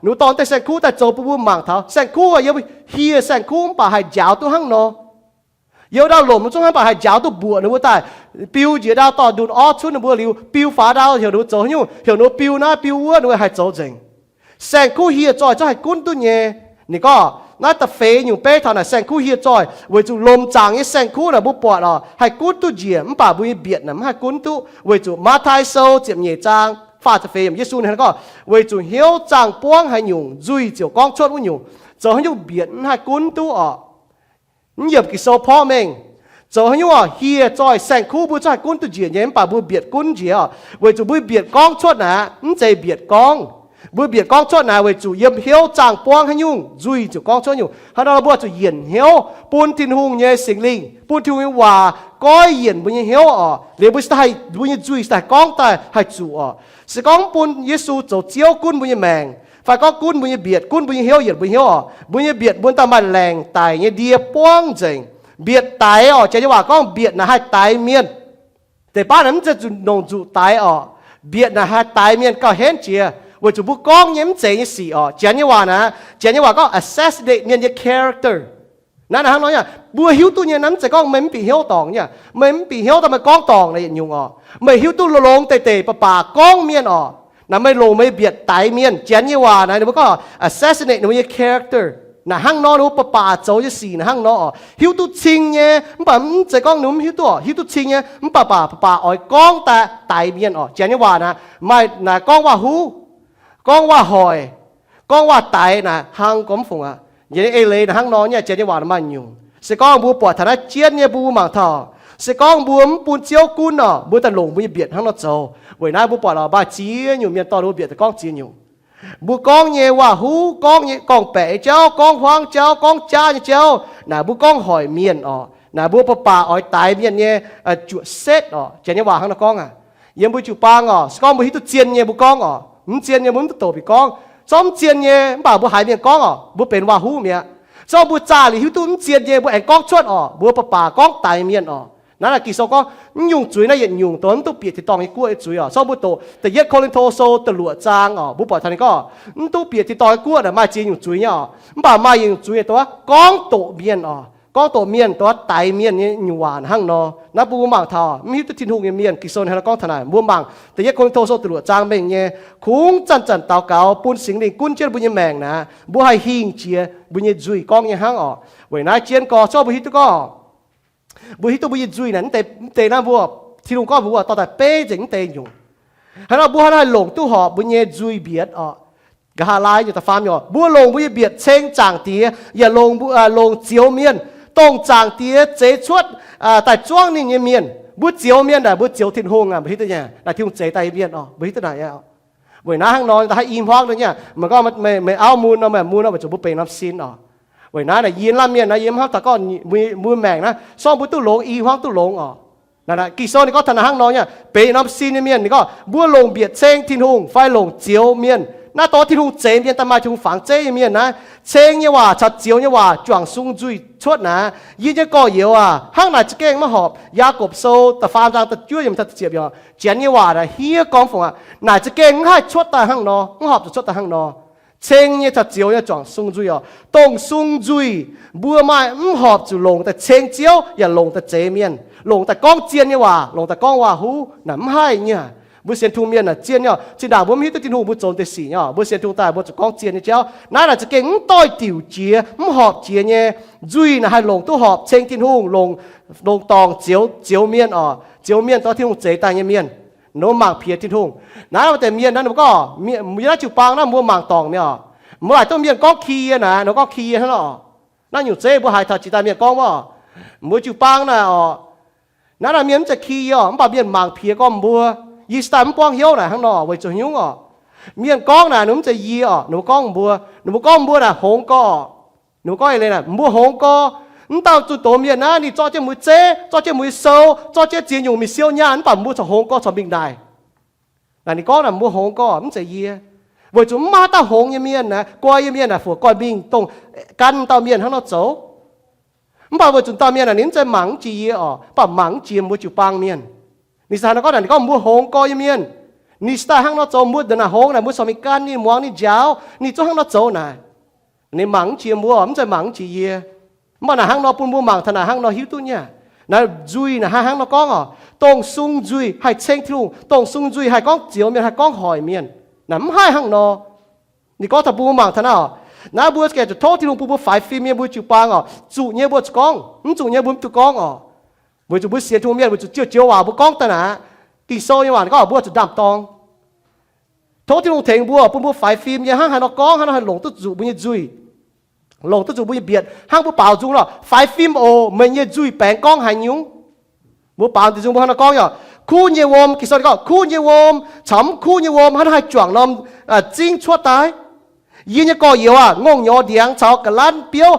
นู้ตอนแต่แสงคู่แต่โจปุหมางเท้าแสงคู่ยังเฮียแสงคู่ป่าให้ยาวตัวห้างนอ有到龙中间把还脚都补，你不带标节到到ดูอ้อชุน你不了标法到有你走用有你标那标我你还走正，成股hier在就係官端嘢，你講那特肥用背頭呢成股hier在為住ลมจาง嘅成股呢不ปวด咯，係官端嘢唔把會別呢，唔係官端為住馬太受接嘢จาง發特肥耶穌呢個為住曉จาง幫係用最就講出會用，就係用別唔係官端哦。เหยียบกิโซพ่อเมงจะให้ว่าเฮียจอยแสงคู่บุษย์กุ้นตุเจียนยังป่าบุเบียดกุ้นเจียเวจูบุเบียดก้องชดนะใจเบียดก้องบุเบียดก้องชดนะเวจูเยี่ยมเหี้ยวจางป้วงให้ยุ่งจุยจูก้องชดอยู่ถ้าเราบอกจูเย็นเหี้ยวปูนทินหุงเนี่ยสิงลิงปูนทินหุงว่าก้อยเย็นบุญเหี้ยวเรียบุษย์ให้บุญจุยแต่ก้องแต่ให้จูสิก้องปูนเยซูจะเจียวกุ้นบุญแมงฝ่ายก็กุ้นบุญเบียดกุ้นบุญเหี้ยวเหยียดบุญเหี้ยวบุญเบียดบุญตามันแรงตายเนี่ยเดียป้วงเจงเบียดตายจะว่าก็เบียดนะให้ตายเมียนแต่ป้านั้นจะจุนงจุตายเบียดนะให้ตายเมียนก็เห็นเจียว่าจุบุก้องยิ้มเจงสีเจนนี่ว่านะเจนนี่ว่าก็ assassinate เมียนရဲ့ character นั่นนะฮะน้อยเนี่ยบัวหิวตัวเนี่ยนั้นจะก้องไม่ปีหิวตองเนี่ยไม่ปีหิวแต่มันก้องตองในยุงไม่หิวตัวลงเตะป่าก้องเมียนนั่นไม่ลงไม่เบียดตายเมียนเจนนี่ว่านะนี่มันก็ assassinate เมียน characterน่ะห้างนอนูปะป่าโจจะสีน่ะห้างนอหิวตุชิงเนี่ยมันแบบจะก้องนุ่มหิวตุชิงเนี่ยมันป่าอ้อยก้องแต่ตายเมียนเจนนี่ว่านะไม่น่ะก้องว่าหูก้องว่าหอยก้องว่าตายน่ะห้างก้มฝงอย่างนี้เอเลยน่ะห้างนอเนี่ยเจนนี่ว่ามันอยู่สก้องบัวปวดฐานะเจียนเนี่ยบัวหมางทอสก้องบัวปูนเจียวกุนบัวตะหลงบัวเบียดห้างนอโจเว้ยน่าบัวปวดบ้าเจียนอยู่เมียนต่อบัวเบียดแต่ก้องเจียนอยู่บุกองเยว่าหูกองเยกองแปะเจ้ากองหวางเจ้ากองจ้าเจ้าน่ะบุกองหอยเมียนน่ะบุปป่าอ้อยตายเมียนเนี่ยจุเซตเจนว่าข้างนอกองยังบุจุปางสกองบุหิตุเจียนเนี่ยบุกองมึงเจียนเนี่ยมึงโตปีกองซ้อมเจียนเนี่ยบ่าวบุหายเมียนกองบุเป็นว่าหูเมียซ้อมบุจ่าหรือหิตุมึงเจียนเนี่ยบุแอนกองชดบุปป่ากองตายเมียน นั่นแหละกิโซก็ยุงจุยนั่นยันยุงตัวนั้นตัวเปียที่ตองไอ้กล้วยจุยอ่ะชอบบุตรแต่เย็ดโคลินโทโซตลวดจางอ่ะบุปผาทันนี้ก็ตัวเปียที่ตองไอ้กล้วยน่ะมาจีนยุงจุยเนี่ยบ่ามายุงจุยตัวก้องโตเมียนอ่ะก้องโตเมียนตัวไตเมียนนี่อยู่หวานหั่งนอนับบูมังทอมีตัวทิ้งหุงเมียนกิโซนให้เราก้องทนายบูมังแต่เย็ดโคลินโทโซตลวดจางเป็นเงี้ยคุ้งจันเต่าเก่าปูนสิงลิงกุ้นเจียนบุญยแมงนะบัวให้หิงเจียบุญยจุยก้องยังหั่งอ่ะเว้ยนายเจียนก็ชอบบุญฮิตก็บุญฮิตบุญยจุยนั่นแต่น่าบัวที่ลุงก็บัวต่อแต่เป้จิงเตยอยู่ให้เราบัวให้หลงตู้หอบบุญยจุยเบียดอ่ะกะฮาลายอยู่แต่ฟาร์มอยู่บัวลงบุญยเบียดเชงจางเตี้ยอย่าลงลงเจียวเมียนต้องจางเตี้ยเจชวดแต่จ้วงนี่เมียนบุเจียวเมียนแต่บุเจียวทิ้งหงอ่ะบุฮิตเนี่ยแต่ที่ลุงเจไตเมียนอ่ะบุฮิตไหนอ่ะเว้ยน้าห้างนอนแต่ให้อินพอกเลยเนี่ยมันก็ไม่เอามูลเนาะแม่มูลเนาะมันจะบุเป็นน้ำซินอ่ะเว้ยน้าเนี่ยยินล่ำเมียนนะยินเขาแต่ก็มือแมงนะซ่อมบุตู้หลงอีห้องตู้หลงอ่ะนั่นแหละกิโซนี่ก็ธนาห้างนอนเนี่ยเป็นน้ำซินเมียนนี่ก็บัวลงเบียดเชงทิ้งหงไฟลงเจียวเมียนหน้าโต๊ะที่ลุงเจเมียนแต่มาถึงฝังเจเมียนนะเชงเนี่ยว่าชัดเจียวเนี่ยว่าจวงซุงจุยชดนะยี่จะก่อเหี่ยวอ่ะห้างไหนจะเก่งมาหอบยากบโซแต่ฟาร์มจางแต่จุ้ยยังทัดเจียบอยู่เจียนเนี่ยว่านะเฮียกองฝงอ่ะไหนจะเก่งให้ชดแต่ห้างนอหอบจะชดแต่ห้างนอเชงเนี่ยชัดเจียวเนี่ยจวงซุงจุยอ่ะต้องซุงจุยบัวไม้หอบจะลงแต่เชงเจียวอย่าลงแต่เจเมียนลงแต่ก้องเจียนเนี่ยว่าลงแต่ก้องว่าหูหนำให้เนี่ยบุเสียนทุ่งเมียนน่ะเจียนเนี่ยจีด่าบุมีตัวที่หูบุโจนแต่สีเนี่ยบุเสียนทุ่งตายบุจะก้องเจียนเนี่ยเจ้านั่นแหละจะเก่งต่อยติ๋วเจียหอบเจียเนี่ยจุยนะให้ลงตู้หอบเชงทิ้งหูลงตองเจียวเมียนเจียวเมียนตัวที่หูเจตายเนี่ยเมียนโน้มหมากเพียทิ้งหูนั่นแต่เมียนนั้นมันก็มีน่าจิ๋วปางนั่นมัวหมากตองเนี่ยเมื่อไหร่ต้องเมียนก้องขี้นะเราก็ขี้ทั้งนั้นนั่นอยู่เจ๊บุหายทัดจิตาเมียนก้องว่ามัวจิ๋วปางน่ะนั่นน่ะเมียนจะขี้มันป่าเมียนหมากเพียก็มัวยีสตามป้องเหี้ยวน่ะข้างนอกไว้จะหิ้วเมียนก้องน่ะหนุ่มจะยีหนุ่มก้องบัวหนุ่มก้องบัวน่ะหงก้อหนุ่มก้องอะไรน่ะบัวหงก้อนี่ตาจุดโตเมียนนะนี่จ่อเจ้ามือเจ๊จ่อเจ้ามือโซ่จ่อเจ้าเจียนอยู่มีเสี้ยวย่านป่าบัวจะหงก้อจะบิงได้แต่นี่ก้องน่ะบัวหงก้อมันจะยีไว้จุมาตาหงเมียนนะก้อยเมียนน่ะฝัวก้อยบิงตรงกันตาเมียนข้างนอกโซ่มันป่าไว้จุตาเมียนน่ะนี่จะหมังจีป่าหมังจีมบัวจุปังเมียนนิสานก็นั่นก็มัวหงก็ยังเมียนนิสตาห้างนอโจมุดเดินหงนะมัวสมิการนี่มวงนี่เจ้านี่เจ้าห้างนอโจนะนี่หมังเชียมัวมันจะหมังจีเย่มันน่ะห้างนอปุ่นมัวหมังถนัดห้างนอหิวตุเนี่ยนะจุยนะห้างนอก้องตรงซุงจุยให้เชงทิลุงตรงซุงจุยให้ก้องเจียวเมียนให้ก้องหอยเมียนนั่นไม่ให้ห้างนอนี่ก็ถ้าปุ่นหมังถนัดน้าบัวแกจะโทษที่ลุงปุ่นบัวฝ่ายฟิเมียบัวจูปางจุเนี่ยบัวจะก้องจุเนี่ยบัวจะก้องบัวจะบัวเสียทุ่งเมียนบัวจะเจียวว่าบัวก้องแต่นะตีโซ่ยังหวานก็บัวจะดำตองโทษที่ลงเถงบัวปุ่นบัวฝ่ายฟิล์มยังห้างหันก้องห้างหันหลงตุ้จุบุญจุยหลงตุ้จุบุญเบียดห้างบัวเปล่าจุงหรอฝ่ายฟิล์มโอมันยังจุยแปลงก้องหายยุงบัวเปล่าติจุงบัวห้างก้องอย่างคู่เยวมกิโซก็คู่เยวมฉ่ำคู่เยวมห้างให้จ่วงลมจิ้งชั่วตายยินยังก่อเหี่ยวงงยอเดียงชาวกะลันเปียว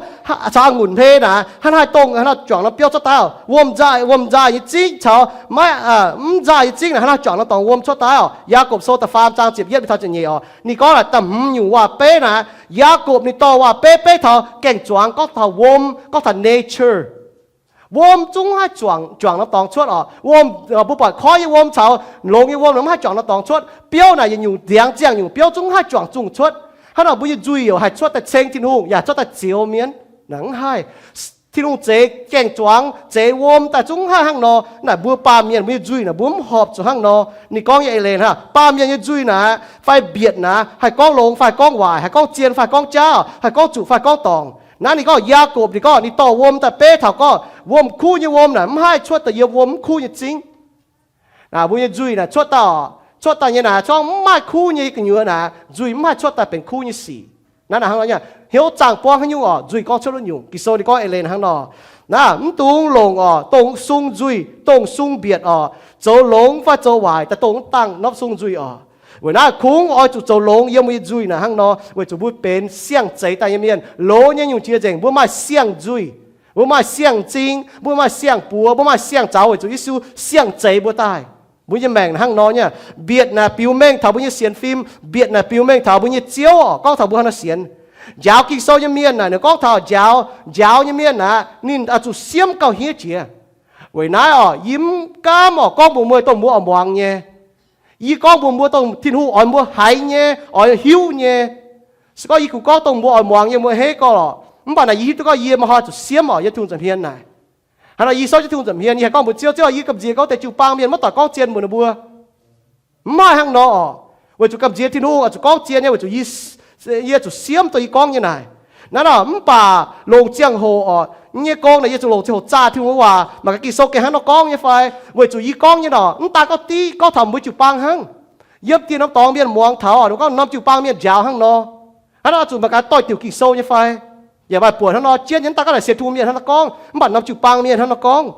ชาวงุ่นเพนะฮันให้ตรงฮันจ่องแล้วเปียวชั่วตายวมใจจิ้งชาวไม่ใจจิ้งนะฮันจ่องแล้วตองวมชั่วตาวยากบโซตฟาร์มจางเจ็บเย็บไปทอจะเหี่ยวนี่ก็แหละแต่อยู่ว่าเป้นะยากบนี่ต่อว่าเป้เท่าแก่งจ่องก็เท่าวมก็เท่า nature วมจุงให้จ่องแล้วตองชั่ววมบุปผาคอยวมชาวลงยวมแล้วให้จ่องแล้วตองชั่วเปียวน่ะยังอยู่เดียงเจียงอยู่เปียวจุงให้จ่องจุงชั่วถ้าเราบุญจุยอยู่ให้ชดแต่เชงที่นุ่งอย่าชดแต่เจียวเมียนหนังให้ที่นุ่งเจแกงจวงเจวมแต่จุ้งห้าห้างนอน่ะบัวปาเมียนบุญจุยน่ะบุ้มหอบจุห้างนอนี่ก้องยังเอเลนฮะปาเมียนยังจุยนะไฟเบียดนะให้ก้องลงไฟก้องวายให้ก้องเจียนไฟก้องเจ้าให้ก้องจุไฟก้องตองนั่นนี่ก็ยากบนี่ก็นี่ต่อวมแต่เป้เท่าก็วมคู่ยังวมน่ะไม่ให้ชดแต่เยียววมคู่ยังจริงบุญจุยน่ะชดต่อชดแต่เนี่ยนะช่องไม่คู่นี่กันเยอะนะจุยไม่ชดแต่เป็นคู่นี่สี่นั่นนะฮะเนี่ยเหี่ยวจางป้องให้ยุ่งจุยก็ชดยุ่งกิโซนี่ก็เอเลนข้างนอนะตรงลงตรงซุงจุยตรงซุงเบียดโจหลงฟ้าโจวายแต่ตรงตั้งนับซุงจุยเวลาคุ้งจุโจหลงยังไม่จุยนะข้างนอเวจุบุเป็นเสียงใจแต่ยังเมียนโลยังอยู่เจียเจงบุมาเสียงจุยบุมาเสียงจริงบุมาเสียงปัวบุมาเสียงเจ้าเวจุยิสูเสียงใจบุตายบุญยังแม่งห้างน้อยเนี่ยเบียดนะปิวแม่งถาบุญยังเสียนฟิล์มเบียดนะปิวแม่งถาบุญยังเจียวก็ถาบุญยังเสียนยาวกิโซยังเมียนนะเนี่ยก็ถายาวยังเมียนนะนี่อาจุเสียมเก่าเฮียเจีย vậy nãy yếm cam con bùa mưa tông mua mhoàng nhé y con bùa mưa tông thiên hu mua hải nhé hiu nhé có y cũng có tông mua mhoàng nhé mua hết có lọ không phải là y tôi có y mà họ chỉ xiêm ở y thùng dầm hiền này hay là y sau chỉ thùng dầm hiền y con một chiêu chiêu y cầm gì có thể chịu băng miền mất tỏi con chiên một nửa bùa mai hàng nọ vậy chủ cầm gì thiên hu chủ con chiên nhé vậy chủ y chủ xiêm tôi y con như này nó là bà lồng chiang hồ như con này chủ lồng chiang hồ cha thiên hu hòa mà cái kỳ sâu cái hắn nó con như phải vậy chủ y con như đó ta có tí có thầm với chủ băng hăng yếm tiền nó tòng miền muang thảo nó có năm chủ băng miền giàu hăng nó hắn nó chủ mà cái tôi tiểu kỳ sâu như phảiอย่าไปปวดhắn nó chiên những ta có thể xếp thu miền hắn nó con bạn năm chủ băng miền hắn nó con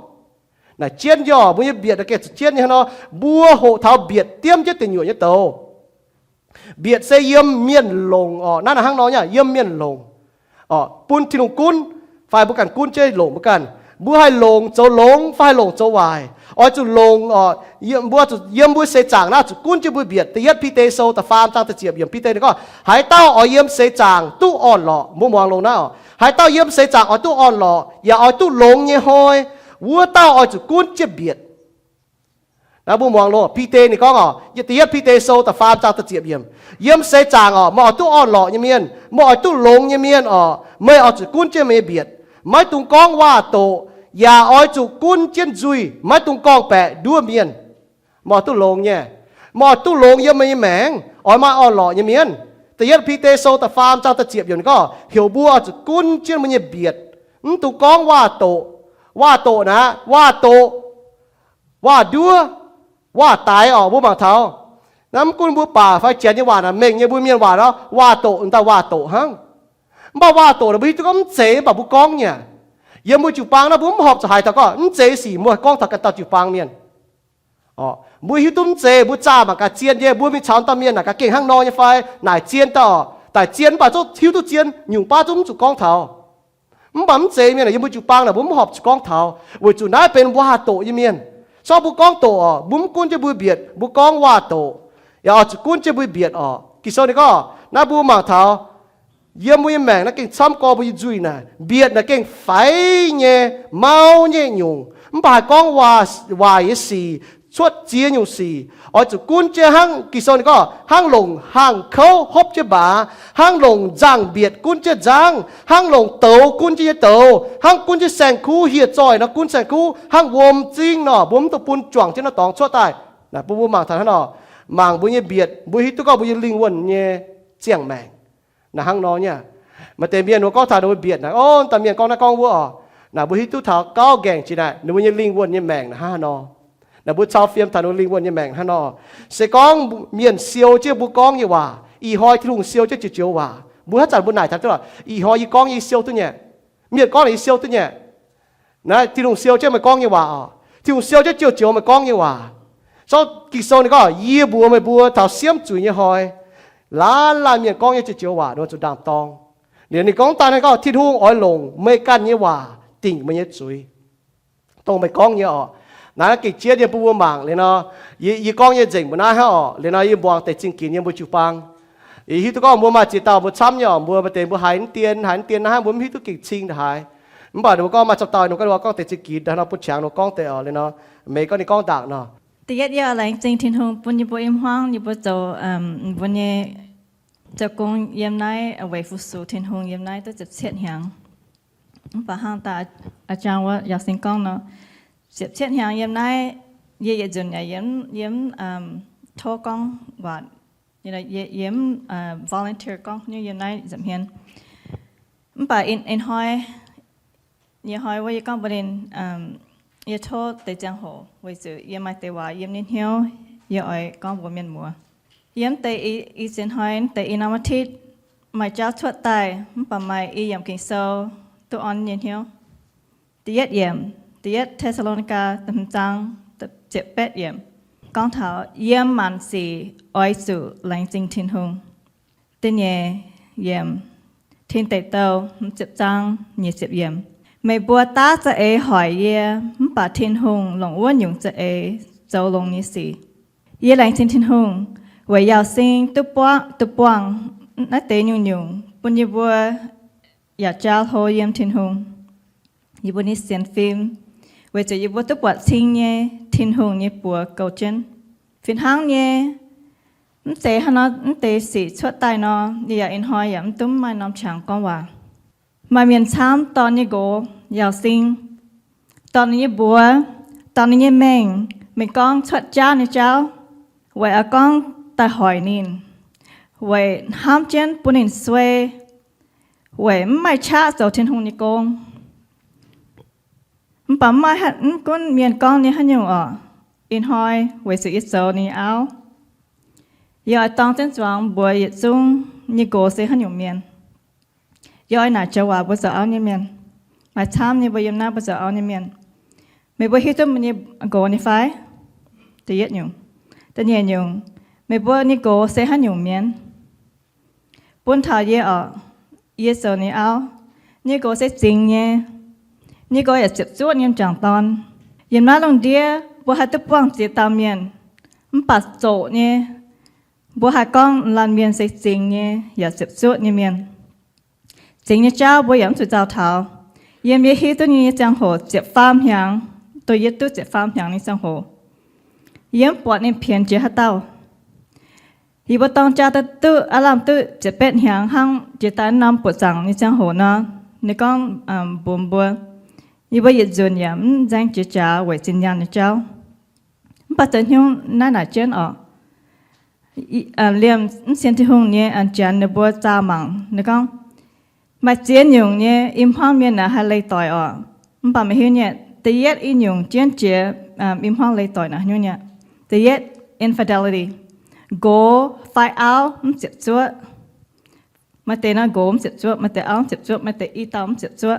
này chiên giò bây giờ biệt là cái chiên như hắn nó bua hộ thảo biệt tiêm chết tình nhựa như tàu biệt xây yếm miền lồngนั่นlà hăng nó nhá yếm miền lồngปุ่นที่ลงกุ้นฝ่ายบุกันกุ้นเจ้หลงบุกันบัวให้ลงโจหลงฝ่ายหลงโจวายจุลงเยี่ยมบัวจุเยี่ยมบัวเสจางนะจุกุ้นจะบัวเบียดแต่ยัดพี่เตโซแต่ฟาร์มจางแต่เจียบเยี่ยมพี่เตนี่ก็หายเต้าเยี่ยมเสจางตู้อ่อนหล่อมุมมองลงนะหายเต้าเยี่ยมเสจางตู้อ่อนหล่ออย่าตู้หลงเนี่ยหอยวัวเต้าจุกุ้นจะเบียดนะบุมมองลงพี่เตนี่ก็ยัดพี่เตโซแต่ฟาร์มจางแต่เจียบเยี่ยมเสจางมาตู้อ่อนหล่อเนี่ยเมียนมาตู้หลงเนี่ยเมียนไม่จุกุ้นจะไม่เบียดไม่ตุงก้องว่าโตอย่าจุกุ้นเจียนจุยไม่ตุงก้องแปะดัวเมียนมาตู้หลงเนี่ยมาตู้หลงยังไม่แหมงมาอ่อนหล่อเนี่ยเมียนแต่ยัดพี่เตโซแต่ฟาร์มจางแต่เจียบอยู่ก็เหี่ยวบัวจุกุ้นเจียนมันเนี่ยเบียดตุงก้องว่าโตนะว่าโตว่าดัวว่าตายบัวบางเท้าน้ำกุ้นบัวป่าไฟเจียนยี่ว่านะเม่งยี่บัวเมียนว่าแล้วว่าโตอุนตาว่าโตฮังบ่ว่าโตนะบิตุก็มันเจ๋แบบบุกองเนี่ยยังบัวจูปังนะบัวมันหอบจะหายแต่ก็มันเจ๋สีมัวกองถักกันตาจูปังเมียนบัวหิวตุ้มเจ๋บัวจ้ามากะเจียนเย่บัวมีชาวตาเมียนน่ะกะเก่งห้างนอนยังไฟไหนเจียนต่อแต่เจียนป่ะจุหิวตุ้เจียนหยุ่งป้าจุ้มจูกองเท้ามันบ่มันเจ๋เมียนน่ะยังบัวจูปังนะบัวมันหอบจูกองเท้าบัวจูน่าเป็นว่าโตยังเมียนชอบบุกองโตบุ้มกุ้นจะบุยเบียดบุกองว่าโตอย่าจุกุ้นจะบุยเบียดกิโซนี่ก็น้าบัวหมากเท้าเยี่ยมบุยแมงนักเก่งซ้ำกอบุยจุยน่ะเบียดนักเก่งไฟเนี่ยเมาเนี่ยหยุ่งมันบ่ายกองว่าเยสีชวดเจียหยุ่งสีจุกุ้นจะหั่งกิโซนี่ก็หั่งหลงหั่งเขาฮบจะบ่าหั่งหลงจังเบียดกุ้นจะจังหั่งหลงโตกุ้นจะโตหั่งกุ้นจะแสงคู่เหียจอยนะกุ้นแสงคู่หั่งวมจริงเนาะบุ้มตะปุนจ่วงเจ้าหน้าตองชั่วตายนะปูหมางทานเนาะหมางบุญเบียดบุญฮิตุก็บุญลิงวนเนี่ยเจียงแมงนะหั่งนอเนี่ยมาเตเมียนหัวก็ทานโดยเบียดนะแต่เมียนกองนะกองวัวนะบุญฮิตุเท้าก้าวแก่งจีน่ะบุญลิงวนเนี่ยแมงนะฮ่านอนะบุญชาวเฟียมทานโดยลิงวนเนี่ยแมงฮ่านอเสกองเมียนเซียวเจ้าบุกองยี่ว่าอีหอยที่ลุงเซียวเจ้าเจียวว่าบุญฮัจจัดบุญไหนทานตลอดอีหอยอีกองอีเซียวตัวเนี่ยเมียนกองอีเซียวตัวเนี่ยนะที่ลุงเซียวเจ้ามันกองยี่ว่าที่ลุงเซียวเจ้าเจียวมันกองยี่ว่าsau kỳ sau này có yê bùa mày bùa thảo xiêm chuối như hồi lá miệng con như chiều hòa nó chụp đàng tong nếu này con ta này có thịt hung ỏi lồng mây can như hòa tỉnh mày như chuối tông mày con như nãy cái chia như bùa mảng lên nó yê con như dình bữa nay ha lên nó yê buông tại chính kiến như bùa chụp băng yê tôi có bùa mà chỉ tao bùa chăm nhở bùa mà tiền bùa hải tiền na bùa hít tôi kịch chinh hải mình bảo nó con mà chụp tao nó cái con tại chính kiến nó bùa chàng nó con tại lên nó mấy con này con đảng nóแต่ยัดยาหลังจริงทิ้งหงปุ่นยี่ปัวอิ่มห้องยี่ปัวโจปุ่นยี่จะกงเยี่ยมนายเอาไว้ฟุสุทิ้งหงเยี่ยมนายตัวจะเช็ดหางป่าห้างตาอาจารย์ว่าอยากสิงกองเนาะเช็ดหางเยี่ยมนายเยี่ยจนเยี่ยมโทรกองว่าเยี่ยมvolunteer กองนี่เยี่ยมนายจำเห็นป่าอินหอยยี่หอยว่ายี่กองประเด็นยาโทษแต่จังหัวไว้สื่อยามาแต่ว่าเยี่ยมนิดเดียวยาอ้อยก้องบัวเมียนมัวเยี่ยมแต่อีเซนหอยแต่อีน้ำมันทิศไม่เจ้าชดตายมันป่าไม่อียามกินโซตัวอ่อนนิดเดียวตียัดเยี่ยมตียัดเทสโลนิกาตำจังตเจ็บเป็ดเยี่ยมก้องเท้าเยี่ยมมันสีอ้อยสู่หลังจริงทิ้งหงตีเยี่ยมทิ้งแต่เต้าเจ็บจังเหยียดเจ็บเยี่ยมไม่บัวตาจะหอยเย่ป่าทินหงหลงอ้วนหยงจะเจ้าลงนี้สิเย่หลังทินหงไว้ยาวซิงตุปวงนัดเตยหยุ่งปุ่นยี่บัวอยากจ้าโหเยี่ยมทินหงยี่บัวนี้เสียนฟิล์มไว้为着一波都不清呢，天空呢波高真，phiền hang呢，แต่ฮะเนาะแต่สิชดตายเนาะอย่าอินหอยอย่าตุ้มไม่น้ำช่างก็ว่ามาเมียนช้ำตอนนี้โกยาวซิงตอนนี้บัวตอนนี้แมงไม่ก้องชดจ้าเนี่ยเจ้าไว้อากองตาหอยนินไว้ห้ามเจนปุ่นินสวยไว้ไม่ช้าเจ้าเทียนหงนี่โกงมันปั๊มไม่หันก้นเมียนก้องนี่หันอยู่อ่ะอินหอยไว้สิอิโซนี่เอายอยตองเส้นสว่างบัวยิดซุงนี่โกเสียหันอยู่เมียนยอยหน่าจะว่าบัวจะเอาเนี่ยเมียนมาช้ำนี่บัวยมหน้าบัวจะเอาเนี่ยเมียนไม่บัวฮิตมันนี่โกนี่ไฟจะเย็ดอยู่แต่เนี่ยอยู่ไม่บัวนี่โกเสียหันอยู่เมียนปุ่นถ่ายเยอะอ่ะเยอะส่วนนี้เอานี่โกเสียจริงเนี่ยนี่โกอยากจับจุดยังจังตอนยมหน้าลงเดียบัวให้ตุ๊บว่างเสียตามเมียนมันปัดโจเนี่ยบัวหากองลานเมียนใส่จริงเนี่ยอย่าเจ็บจุดเนี่ยเมียนจริงเนี่ยเจ้าบัวย้ำจุดเจ้าเท้าเยี่ยมเยี่ยฮีตัวนี้จังโหเจ็บฟ้ามหยังตัวยึดตู้เจ็บฟ้ามหยังนี่จังโหเยี่ยมปวดในเพียนเจ้าเต้าฮีบัวตองเจ้าตู้อารามตู้เจ็บเป็ดหยังห้างเจ็บตานำปวดจังนี่จังโหเนาะในกองบัวบัวฮีบัวยึดจนย้ำจังเจ้าจ้าไว้จินยันเนี่ยเจ้าปัจจัยที่น่าหนาเจนออกเรียมเสียนที่ห้องนี้อันจันในบัวจ้ามังนะครับมาเจียนอยู่เนี่ยอิมพองเมียนนะให้เลยต่อยออกมันป่าไม่เห็นเนี่ยแต่ยัดอินอยู่เจียนเจียอิมพองเลยต่อยนะเนี่ยแต่ยัด infidelity go fight out มันเจ็บจั่วมาแต่น่ะ go มันเจ็บจั่วมาแต่เอาเจ็บจั่วมาแต่อีตามเจ็บจั่ว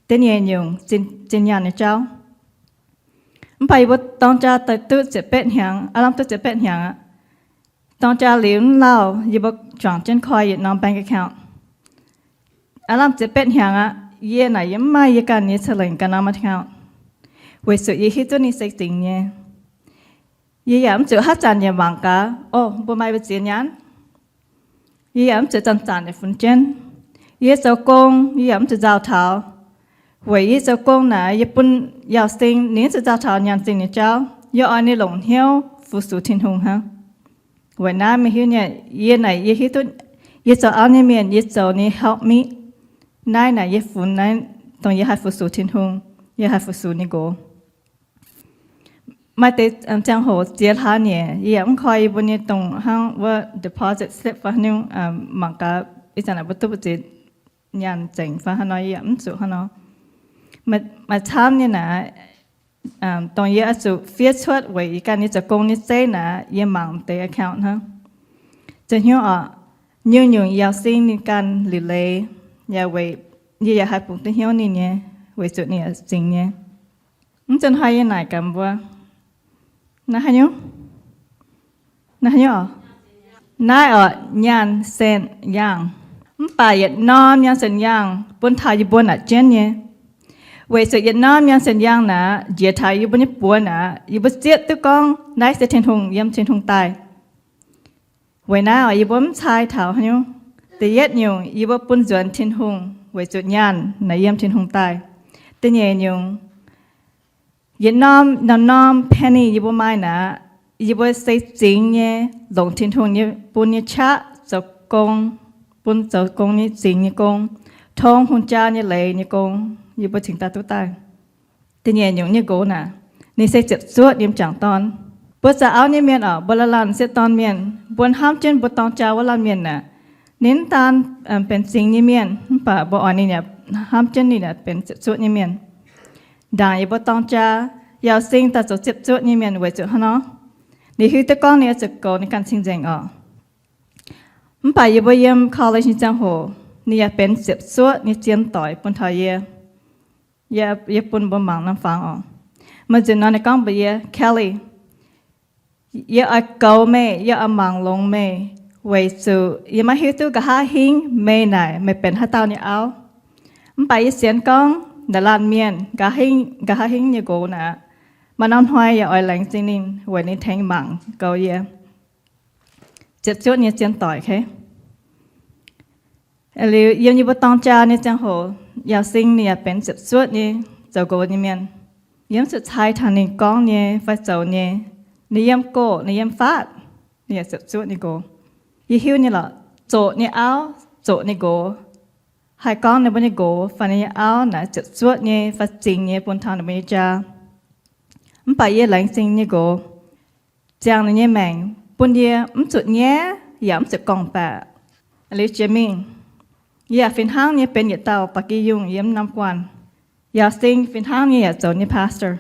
แต่เนี่ยอยู่จินยันเนี่ยเจ้ามันไปบัวต้องจ้าแต่ตื้อเจ็บเป็ดหางอารมณ์ตื้อเจ็บเป็ดหางตอนจะเหลียวเล่าอย่าบอกจ่องเจนคอยอย่านอนแบงก์แคน์อารมณ์จะเป็นอย่างอ่ะเย่ไหนยังไม่ยังการนี้เฉลิมกันนำมาแคน์เวสุยี่ฮิตัวนี้เซ็กจริงเนี่ยยี่ยามเจอฮัจจันยี่บังกาโอ้บุไม่เป็นเสียยันยี่ยามเจอจันจันในฝุ่นเจนยี่เจ้ากงยี่ยามเจอเจ้าเท้าเวยี่เจ้ากงไหนญี่ปุ่นยาวสิงนี้เจอเจ้าเท้ายันสิงเนี่ยเจ้าย่ออันนี้หลงเหี้ยวฟูสุทินหงฮะวันนั้นไม่เห็นเนี่ยยี่ไหนยี่ฮิตุยี่จะเอาเนี่ยเมียนยี่จะนี่ help me นายไหนยี่ฝุ่นนายต้องยี่ให้ฟูสูทิ้งหงยี่ให้ฟูสูนี่โกมาแต่จังโหเจียท่าเนี่ยยี่มันคอยบนเนี่ยตรงห้างว่า deposit slip ฟ้าเนี่ยมังกะอีจันทร์ประตูประจิตยันเจ๋งฟ้าฮานอยยี่มันสุฮานอยมาช้ำเนี่ยนะตรงนี้จะเฟียชดไว้การนี้จะกงนี้เจนะยังมั่งเตะ account ฮะจะเหี้ยอ่ะยืนอยู่ยาวสิ่งในการหลีเลยอย่าไว้อย่าให้ปุ่มตัวเหี้ยนี่เนี่ยไว้จุดเนี่ยจริงเนี่ยมันจะให้ยังไงกันบ่นะฮะเนี่ยนะฮะเนี่ยอ่ะนายอ่ะยันเส้นย่างมันไปยัดน้อมยันเส้นย่างบนทายบนอ่ะเจนเนี่ยเวสุยน้ำยังเส้นยางนะเจียไทยอยู่บนญี่ปุ่นนะอยู่บนเจียตุกองได้เสถียรหงยำเทียนหงตายเวน่าอยู่บนชายเท้าหันยูแต่ยัดอยู่บนปุ่นจวนเทียนหงเวสุยานในยำเทียนหงตายแต่เนี่ยอยู่ยันน้ำเพนนี่อยู่บนไม้นะอยู่บนเส้นจริงเนี่ยหลงเทียนหงเนี่ยปุ่นเนี่ยชะจะกงปุ่นจะกงเนี่ยจริงเนี่ยกงทองหุ่นจ้าเนี่ยเลยเนี่ยกงอยู่บนถึงตาตัวตายแต่เนี่ยอย่างนี้โกน่ะนี่เสจ็บสวดยิ่งจังตอนบนจะเอาเนี่ยเมียนบนละลานเสตอนเมียนบนห้ามเจนบนตองจ้าวละเมียนน่ะเน้นตานเป็นสิ่งนี้เมียนป่ะบ่อ่อนนี่เนี่ยห้ามเจนนี่เนี่ยเป็นเจ็บสวดนี่เมียนด่างอยู่บนตองจ้ายาวสิ่งแต่จะเจ็บสวดนี่เมียนไว้จุดฮะเนาะนี่คือตะก้อนเนี่ยจะโกในการชิงแจงมันป่ะอยู่บนเยี่ยมคอลเลจจังโหนี่เป็นเจ็บสวดนี่เจียนต่อยบนทายอย่าปุ่นบ่มังน้ำฟังออกมันจะนอนในกล้องไปเคลลี่อย่าเกาเมย์อย่ามังลงเมย์ไว้สู่อย่ามาหิวตู้กับหาหิงเมย์ไหนไม่เป็นหาเต้าเนี่ยเอามันไปเสียนกล้องดาลานเมียนกับหาหิงเนี่ยโกนะมันนอนห้อยอย่าอ่อยแรงจริงนินไว้ในแทงมังเกาเยเจ็บจุดเนี่ยเจียนต่อยแค่หรือยังอยู่บนตองจาเนี่ยจังโหยาซิงเนี่ยเป็นเจ็บสวดนี่เจ้าโกนี่เมียน yếm sự thái thằng nên con nhé phải giàu nhé nè yếm cô nè yếm phát nè sự chuột nè cô y hiu nè là chỗ nè áo chỗ nè cô hai con nè bên nè cô phải nè áo nè sự chuột nè phải chính nè bốn thằng nè bên cha phải ye lãnh sinh nè cô chàng nè mèn bốn ye chuột nhé yếm sự con bạ lấy chế mình ya phiền hang nè bên ye tàu bạc kỳ dung yếm năm quan ya sinh phiền hang nè chỗ nè pastor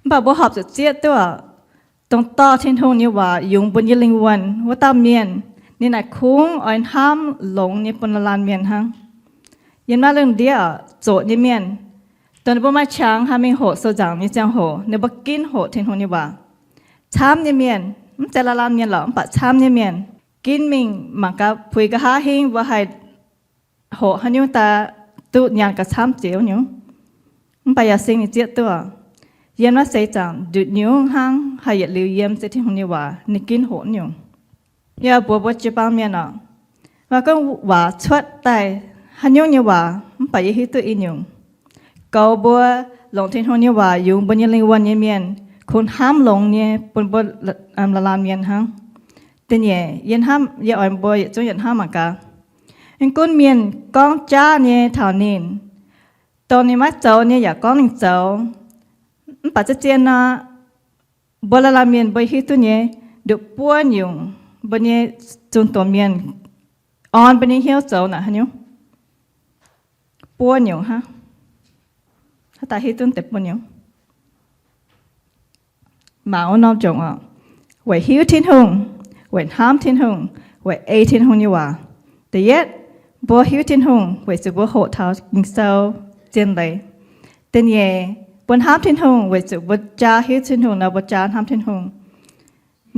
bà bố học sự chếtตัวตรงต่อทิ้งทงนี่ว่ายุงบนยิลิงวันว่าตามเมียนนี่นายคุ้งอ่อนห้ามหลงนี่ปนละลานเมียนฮังยังน่าเรื่องเดียวโจนี่เมียนตอนนี้บ่มาช้างหามิงโหโซจังนี่จังโหเนี่ยบ่กินโหทิ้งทงนี่ว่าช้ำนี่เมียนมันจะละลานเมียนหรอปะช้ำนี่เมียนกินมิงมันก็พุยก็หาหิงว่าให้โหหันยุงตาตุยานก็ช้ำเจียวยุงมันไปยาสิงนี่เจี๊ยตัวเยี่ยมว่าเสียจังดูดนิ้วห้างหายเหลียวเยี่ยมเสียที่ห้องนี้ว่านิกินโหนอยู่อย่าบัวจีบางเมียนอ่ะว่าก็ว่าชดแต่หันยุงนี่ว่ามันไปยี่หิตัวอินยุงเกาบัวลงที่ห้องนี้ว่ายุงบนยี่ลิงวันยี่เมียนคนห้ามลงเนี่ยบนละลานเมียนห้างแต่เนี่ยยันห้ามอย่าอ่อนบัวจงยันห้ามมากะยันก้นเมียนกองจ้าเนี่ยแถวนี้ตอนนี้มาเจ้าเนี่ยอยากก้องหนึ่งเจ้าปัจจัยน่ะบลลามีนบริหิตุเนี่ยดูป้วนอยู่บนเนี่ยจุนตัวเมียนอ่อนบนเนี่ยเหี้ยวเจ้าน่ะฮะนิ้วป้วนอยู่ฮะถ้าตาหิตุนเต็มป้วนอยู่มาเอาน้องจงอ่ะไว้หิวทิ้งหงไว้ห้ามทิ้งหงไว้ทิ้งหงอยู่ว่าแต่ยัดบัวหิวทิ้งหงไว้สุบัวโหดเท้ายิงเศร้าเจียนเลยแต่เนี่ยบนห้ามทิ้งหงเวจุบนจ่าหิวทิ้งหงนะบนจ่าห้ามทิ้งหง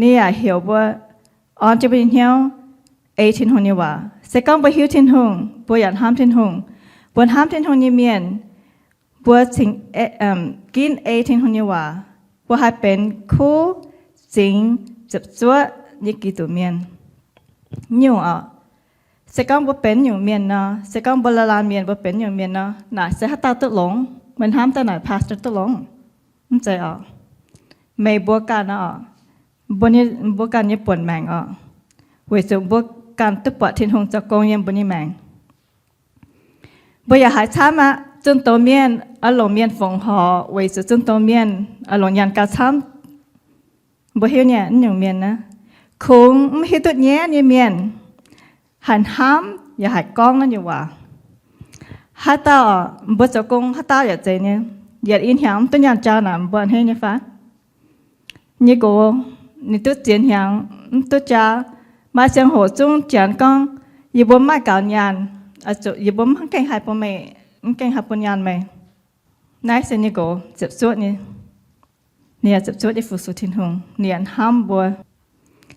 นี่อ่ะเหี่ยวว่าอ่อนจะเป็นเหี่ยวทิ้งหงนี่ว่าเสกองไปหิวทิ้งหงบัวอยากห้ามทิ้งหงบนห้ามทิ้งหงนี่เมียนบัวทิ้งกินทิ้งหงนี่ว่าบัวให้เป็นคู่สิงจับจั่วนี่กี่ตัวเมียนอยู่อ่ะเสกองบัวเป็นอยู่เมียนนะเสกองบัวละลานเมียนบัวเป็นอยู่เมียนนะน่ะเสกตาตุหลงมันห้ามแต่ไหนพาสต์ตลงมันใจอ่ะไม่บัวกันอ่ะบัวกันญี่ปุ่นแมงอ่ะเวสุบัวกันตุปะทิ้งหงจากกงยังบัวนี่แมงบัวอยากหายช้ามาจนโตเมียนอารมณ์เมียนฝงหอเวสุจนโตเมียนอารมณ์ยันกาช้ำบัวเฮียเนี่ยนี่อย่างเมียนนะคงไม่เห็นตัวเนี้ยนี่เมียนหันห้ามอย่าหายกล้องนั่นอยู่ว่าฮัตตาบัวจะกงฮัตตาอยากใจเนี่ยอยากอินหางต้นยางจาหนามบัวให้เนี่ยฟ้านี่กูนี่ตัวเจียนหางตัวจ้ามาเชียงหัวจุ้งเจียนกองยี่บัวไม่ก่อนยานจุยี่บัวมันเก่งหายปนไม่เก่งหายปนยานไม่นายเสียนี่กูเจ็บสุดเนี่ยเจ็บสุดที่ฟูสุทินหงเนี่ยห้ามบัว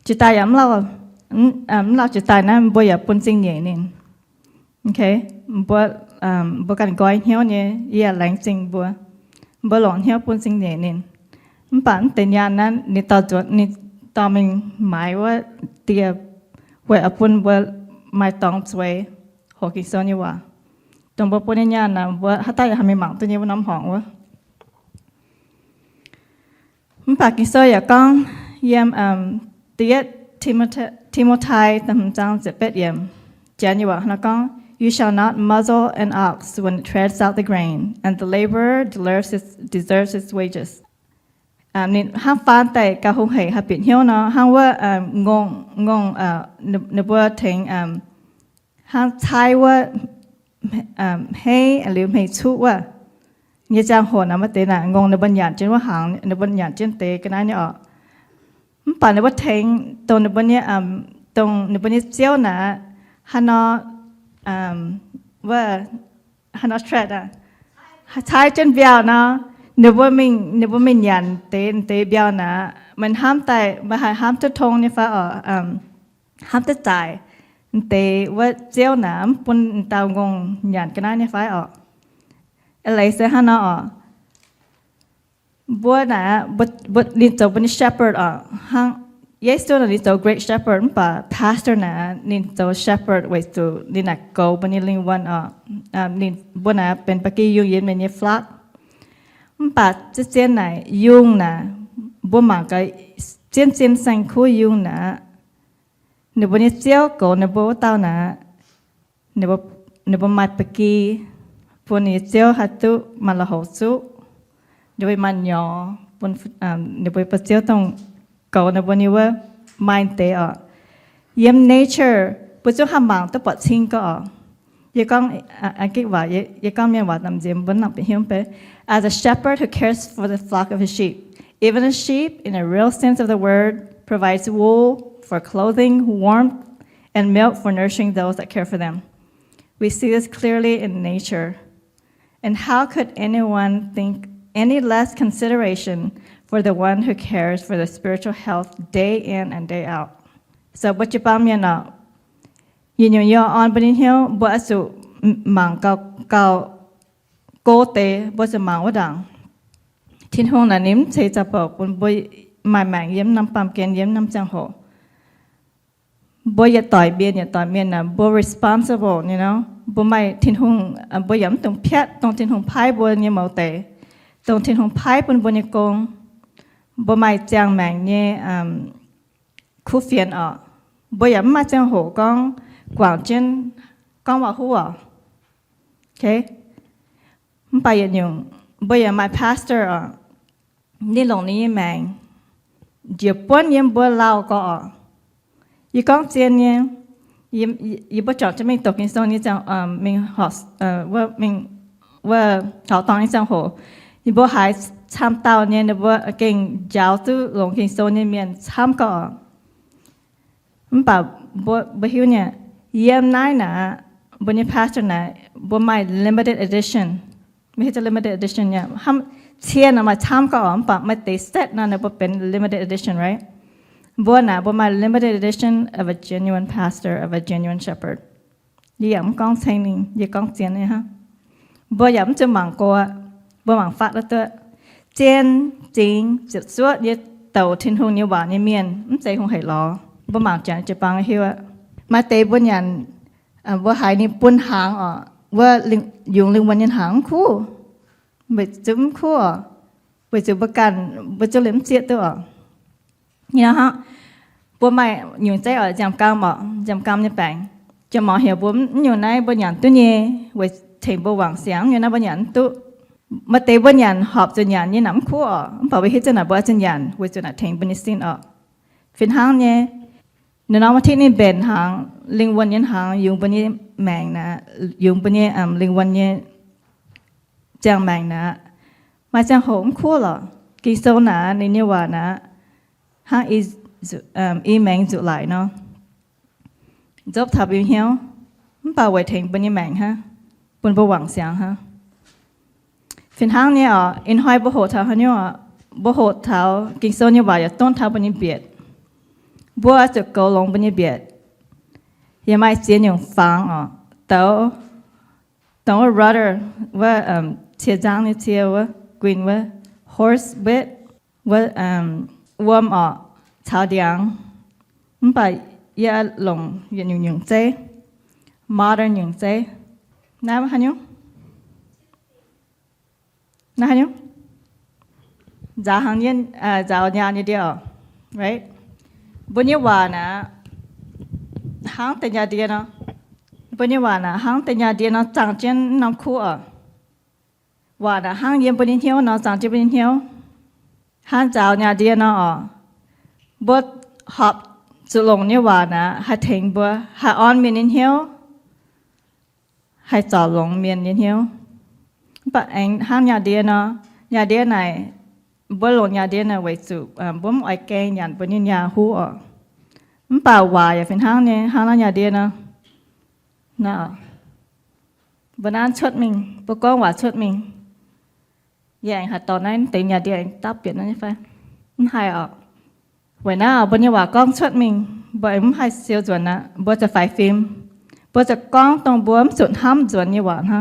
จิตใจย้ำเราจิตใจนั้นบัวอย่าปนสิ่งใหญ่เนี่ยโอเคบัวกันก้อยเหี้ยวเนี่ยอย่าแรงจริงบัวหลงเหี้ยวปุ่นสิ่งเนี่ยนี่มันปั่นแต่ยานนั้นนี่ต่อจวดนี่ต่อมันหมายว่าเตียไว้ปุ่นบัวไม่ต้องสวยหอกิโซนี่ว่าตรงบัวปุ่นยานนะบัวถ้าตายทำไม่หมั่งตัวนี้ว่าน้ำหอมวะมันปากกิโซอย่าก้องเยี่ยมเตียทิโมไทตำจังจะเป็ดเยี่ยมเจนนี่ว่านะก้องYou shall not muzzle an ox when it treads out the grain, and the laborer deserves his wages. นี่ห้างฟ้าแต่กาหงเหยหาปิดเหี้ยวเนาะห้างว่างนบัวถึงห้างใช้ว่าให้หรือไม่ชุว่าเนี่ยจางหัวนะมาเตน่ะงในบัญญัติเช่นว่าหางในบัญญัติเช่นเตกันนั่นเนี่ยมันป่านในว่าถึงตรงในบัญญัติตรงในบัญญัติเจ้านะฮานอว่าฮันอสเทรดอ่ะใช้จนเบี้ยวนะเนบว่ามินยันเตเบี้ยวนะมันห้ามแต่มาห้ามจะทงเนี่ยฟ้าห้ามจะจ่ายเตว่าเจ้าหนามปนตาวงยันกันนั่นเนี่ยฟ้าอะไรเสียฮันอบัวนะบัวลินโตบัวนี่ shepherd ห้างYesterday, ni to great shepherd, but pastor na ni to shepherd ways to ni na go, but ni ling one ni bona pen paki yung yin men ni flat. 把这件来用呢，不嘛个件辛苦用呢，你不你照顾你不到呢，你不买不给，不你照还都买了好处，你不买鸟，不你不照ต้อง狗你不你ว่า买得啊，ยาม nature 不就还忙都不清个。ยกอันกิว่ายกมีว่าตามเจมบนนับเป็นเฮียมไป as a shepherd who cares for the flock of his sheep even a sheep in a real sense of the word provides wool for clothing warmth and milk for nourishing those that care for them we see this clearly in nature and how could anyone think any less consideration for the one who cares for the spiritual health day in and day out so ปัจจุบันเนี่ยนะยินยออ่อนปนิเฮียวบ่สุมังเกาโกเตบ่จะมังว่าดังทิ้งห้องนั้นนิ่มใช้จับปอกบนบ่หมายแมงเยี่ยมน้ำปามเกนเยี่ยมน้ำจังโหบ่อย่าต่อยเบียนอย่าต่อยเมียนนะบ่ responsible you know บ่ไม่ทิ้งห้องบ่ย้ำตรงเพี้ยตรงทิ้งห้องไพ่บ่เนี่ยเมาเตตรงทิ้งห้องไพ่บนเนี่ยโกงบ่ไม่จางแมงเนี่ยคู่เฟียนออกบ่ย้ำมาจังโหกองกว่างเช่นก้องว่าหัวโอเคมันไปอย่างบ่อย่าง my pastor อ่ะนี่หลงนี้แมงเดี๋ยวป้อนยังบ่เล่าก็ยี่ก้องเจียนเนี่ยยี่บ่จอดจะไม่ตกในโซนนี้จังมิงหอสว่าเขาตอนนี้จังโหยี่บ่หายช้ำเตาเนี่ยเนี่ยบ่เก่งยาวตู้หลงในโซนนี้เมียนช้ำก็มันป่าบ่หิวเนี่ยเยี่ยมนายนะบนนี้ pastor นะบนไม่ limited edition ไม่ใช่ limited edition เนี่ยห้ามเชียร์นะมาทำก็ปะไม่ติด set นะเนี่ยเป็น limited edition right บนนะบนไม่ limited edition of a genuine pastor of a genuine shepherd ยี่ยมกองเทนิ่งยี่กองเจียนเนี่ยฮะบนยี่ยมจะหมั่งกัวบนหมั่งฟัดแล้วตัวเจียนจริงจุดสวดยี่เต่าทิ้งหงยี่หวานยี่เมียนไม่ใจคงเหยล้อบนหมั่งจังจะปังหิวมาเตะบนยันว่าหายนี่ปุ่นหางอ่ะว่ายุงลิงวันยันหางคู่ไปจุ้มคู่ไปจุ้มประกันไปจุ้มเลี้ยมเสียตัวนี่นะฮะปุ่นไม่ยุงใจอ่ะจำกำอ่ะจำกำเนี่ยแปลงจะมองเหี้ยปุ่นอยู่ในบนยันตัวนี้ไว้ถึงบนหวังเสียงอยู่ในบนยันตัวมาเตะบนยันหอบจนยันนี่น้ำคู่อ่ะพอไปเห็นจนหน้าบัวจนยันไว้จนหน้าถึงบนนี้สิ้นอ่ะฟินหางเนี่ยในน้องมาที่นี่เป็นหางลิงวันยันหางยุงปนี้แมงนะยุงปนี้ลิงวันยันจางแมงนะมาจางหงคู่หรอกินโซนะในเนี่ยว่านะหางอีแมงจุไหลเนาะจบทับอยู่เหี้ยวมันป่าไว้ถึงปนี้แมงฮะบนบหวังเสียงฮะฟินหางเนี่ยอ่ะอินหอยบโหดเท้าเนี่ยอ่ะบโหดเท้ากินโซเนี่ยว่าอย่าต้นเท้าปนี้เบียดบัวจะเกาลงบนนี้เบียดยังไม่เสียอย่างฟังอ่ะแต่ว่า rudder ว่าเทียจังนี่เทียว่า green ว่า horse bit ว่าwarm อ่ะชาวเดียงมันไปยาลงอย่างเจ้ modern อย่างเจ้น้ำฮันยงน้ำฮันยงจ่าหันยันจ่าญาณเดียว rightบนนี้ว่านะหางแต่ยาเดียนะบนนี้ว่านะหางแต่ยาเดียนะจังเจนน้ำคู่อ่ะว่านะหางเยี่ยมบนนี้เที่ยวนะจังเจนบนนี้เที่ยวหางเจ้ายาเดียนะอ่ะบดหอบจุลงนี่ว่านะให้ถึงบัวให้อ่อนเมียนเที่ยวให้จ่อลงเมียนเที่ยวปะเองหางยาเดียนะยาเดียไหนบ่หลงยาเดียนะไว้สู่บ่มไอ้แกงยันปนิญญาหูอ่ะมันป่าวายเป็นห้างเนี่ยห้างนั้นยาเดียนะนะบ่นานชดมิงบ่ก้องว่าชดมิงแย่งหาตอนนั้นติยาเดียตับเปลี่ยนนั่นใช่ไหมมันหายออกไว้หน้าบ่เนี่ยว่าก้องชดมิงบ่มันหายเสียวจวนนะบ่จะไฟฟิล์มบ่จะก้องตรงบ่มสุดห้ำจวนเนี่ยว่าฮะ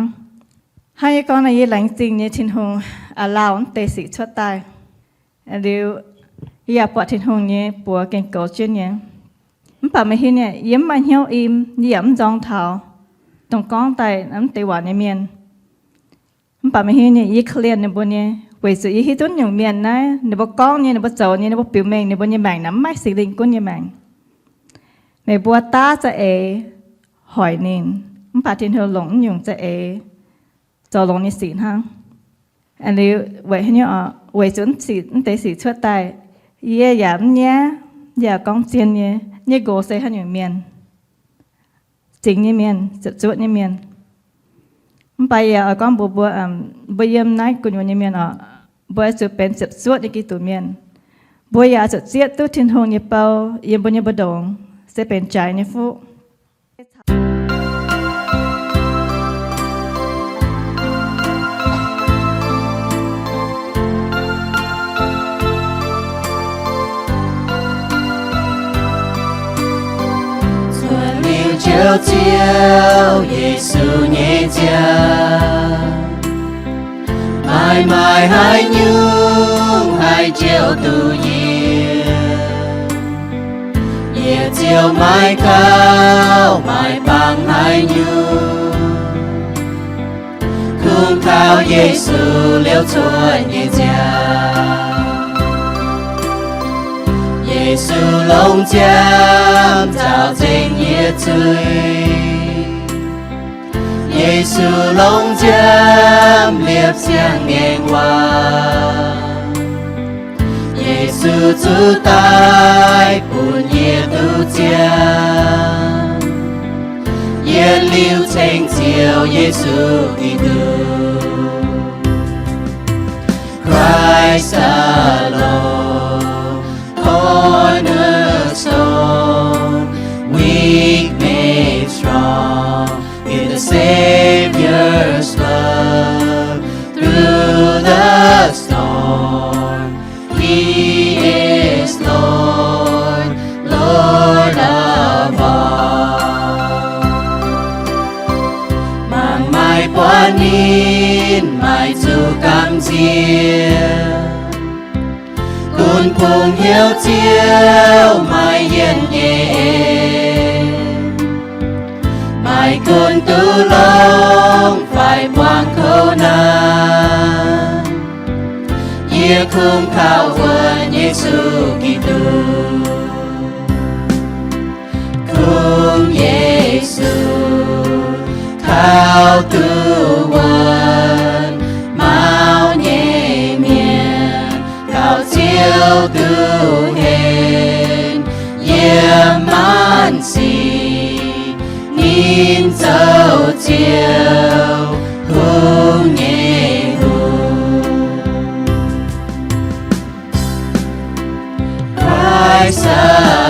ให้ก้องในยี่หลังจริงเนี่ยทินหงลาวเตสิชดตายเดี๋ยวอยากปวดทิ้งหงเนี่ยปวดเก่งโกจนเนี่ยมันป่าไม่เห็นเนี่ยยิ้มมาเหี่ยวอิ่มยิ้มจองเท้าตรงก้องไตน้ำตีหวานในเมียนมันป่าไม่เห็นเนี่ยยี่เคลียนในบนเนี่ย为主伊迄种用面呢，你不讲你不做你不表明你不你明能ไม่สิ่งกุน你明，你บัวตาจะหอยนินมันปาทินเธอหลง用จะจะหลงนี่สิฮะอันนี้ไว้ให้เนี่ยไว้จนสิแต่สิชั่วตายเย่ยามเนี่ยอย่ากองเจียนเนี่ยโกเซให้อยู่เมียนจริงเนี่ยเมียนจุดจุดเนี่ยเมียนมันไปก้อนบัวเยี่ยมนายกุญวันเนี่ยเมียนบัวจะเป็นจุดจุดในกี่ตัวเมียนบัวอยากจุดเสียตู้ทิ้งหงเนี่ยเปล่าเยี่ยมบนเนี่ยบดงจะเป็นใจเนี่ยฟูchiếu chiếu Giêsu nhẹ cha mãi mãi hai nhung hai chiều tu ye chiều mãi cao mãi bằng hai nhung khung thao Giêsu liêu chuan nhẹ cha Giêsu lòng chạm trao tình nhiệt tươi Giêsu lòng chạm liệp xiang ngang hoa Giêsu chú tai buồn nhiệt tu chạm nhiệt liêu tranh chiều Giêsu Kitô Christ alone cornerstone, weak made strong in the Savior's love. Through the storm, He is Lord, Lord of all. Mang mai quan in, mai chu cam chia. Cún phùng hiếu chiếu mai yên nhẹ mai cún tu long phải quang khâu nan Yê khung khao vườn Giêsu Kitô khung Giêsu khao tu vườn mau nhẹ miền khao chiếu tu hên yếm man si nhìn dấu chiếu hương nhẹ hương Christ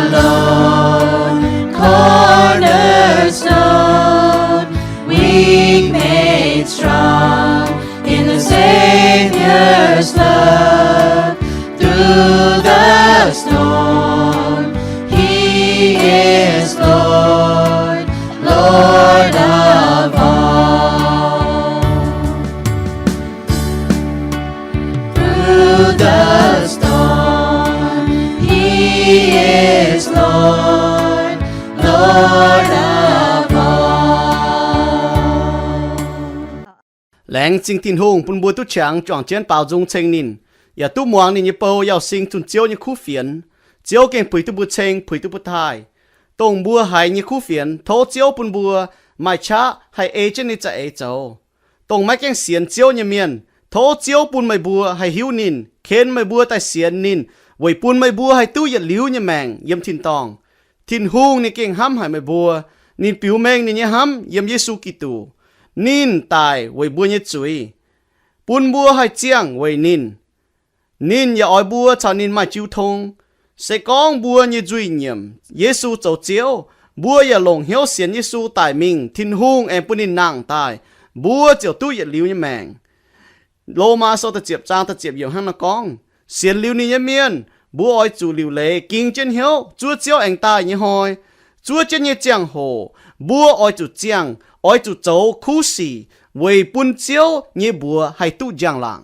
alone cornerstone weak made strong in the Savior's love through the storm He is Lord, Lord of all. Through the storm He is Lord, Lord of all. Leng chính tin hùng bún bùa tu chẳng chọn chiến bảo dung chênh nín. Ya tu muang ni bầu yao sinh chun chiếu như khu phiền. Chiếu kênh bùi tu bù chênh bùi tu bù thai. Tông bùa hay như khu phiền thô chiếu bún bùa mai cha hay ê chân ni cha ê châu. Tông mai kênh xiên chiếu như miền thô chiếu bún mai bùa hay hiu nín. Khen mai bùa tại xiên nín. Vậy bún mai bùa hay tu yết liu như mèng yếm thiên tòng. Thiên hùng ni kênh hâm hay mai bùa. Nín biểu mèng ni hâm yếm Giêsu Kitô. Nín tài vậy bùa như chuối. Bún bùa hay chiang vậy nín. Nín ya oi bùa chào nín mai chiu thông. Sẽ con bùa như duy nhiệm. Giêsu châu chiếu. Bùa ya lồng hiếu xiên Giêsu tài mình. Thiên hùng em bùa nín nàng tài. Bùa chiều tu yết liu như mèng. Lô ma sau ta chiếp trang ta chiếp yếu hăng nó con. Xiên liu ní như miên. Bùa oi chủ liu lệ. Kinh chân hiếu. Chúa chiếu anh tài như hồi. Chúa chân như chiang hồ. Bùa oi chủ chiang. Oi chủ châu khu xì. Vì bùn chiếu như bùa hay tu giang làng.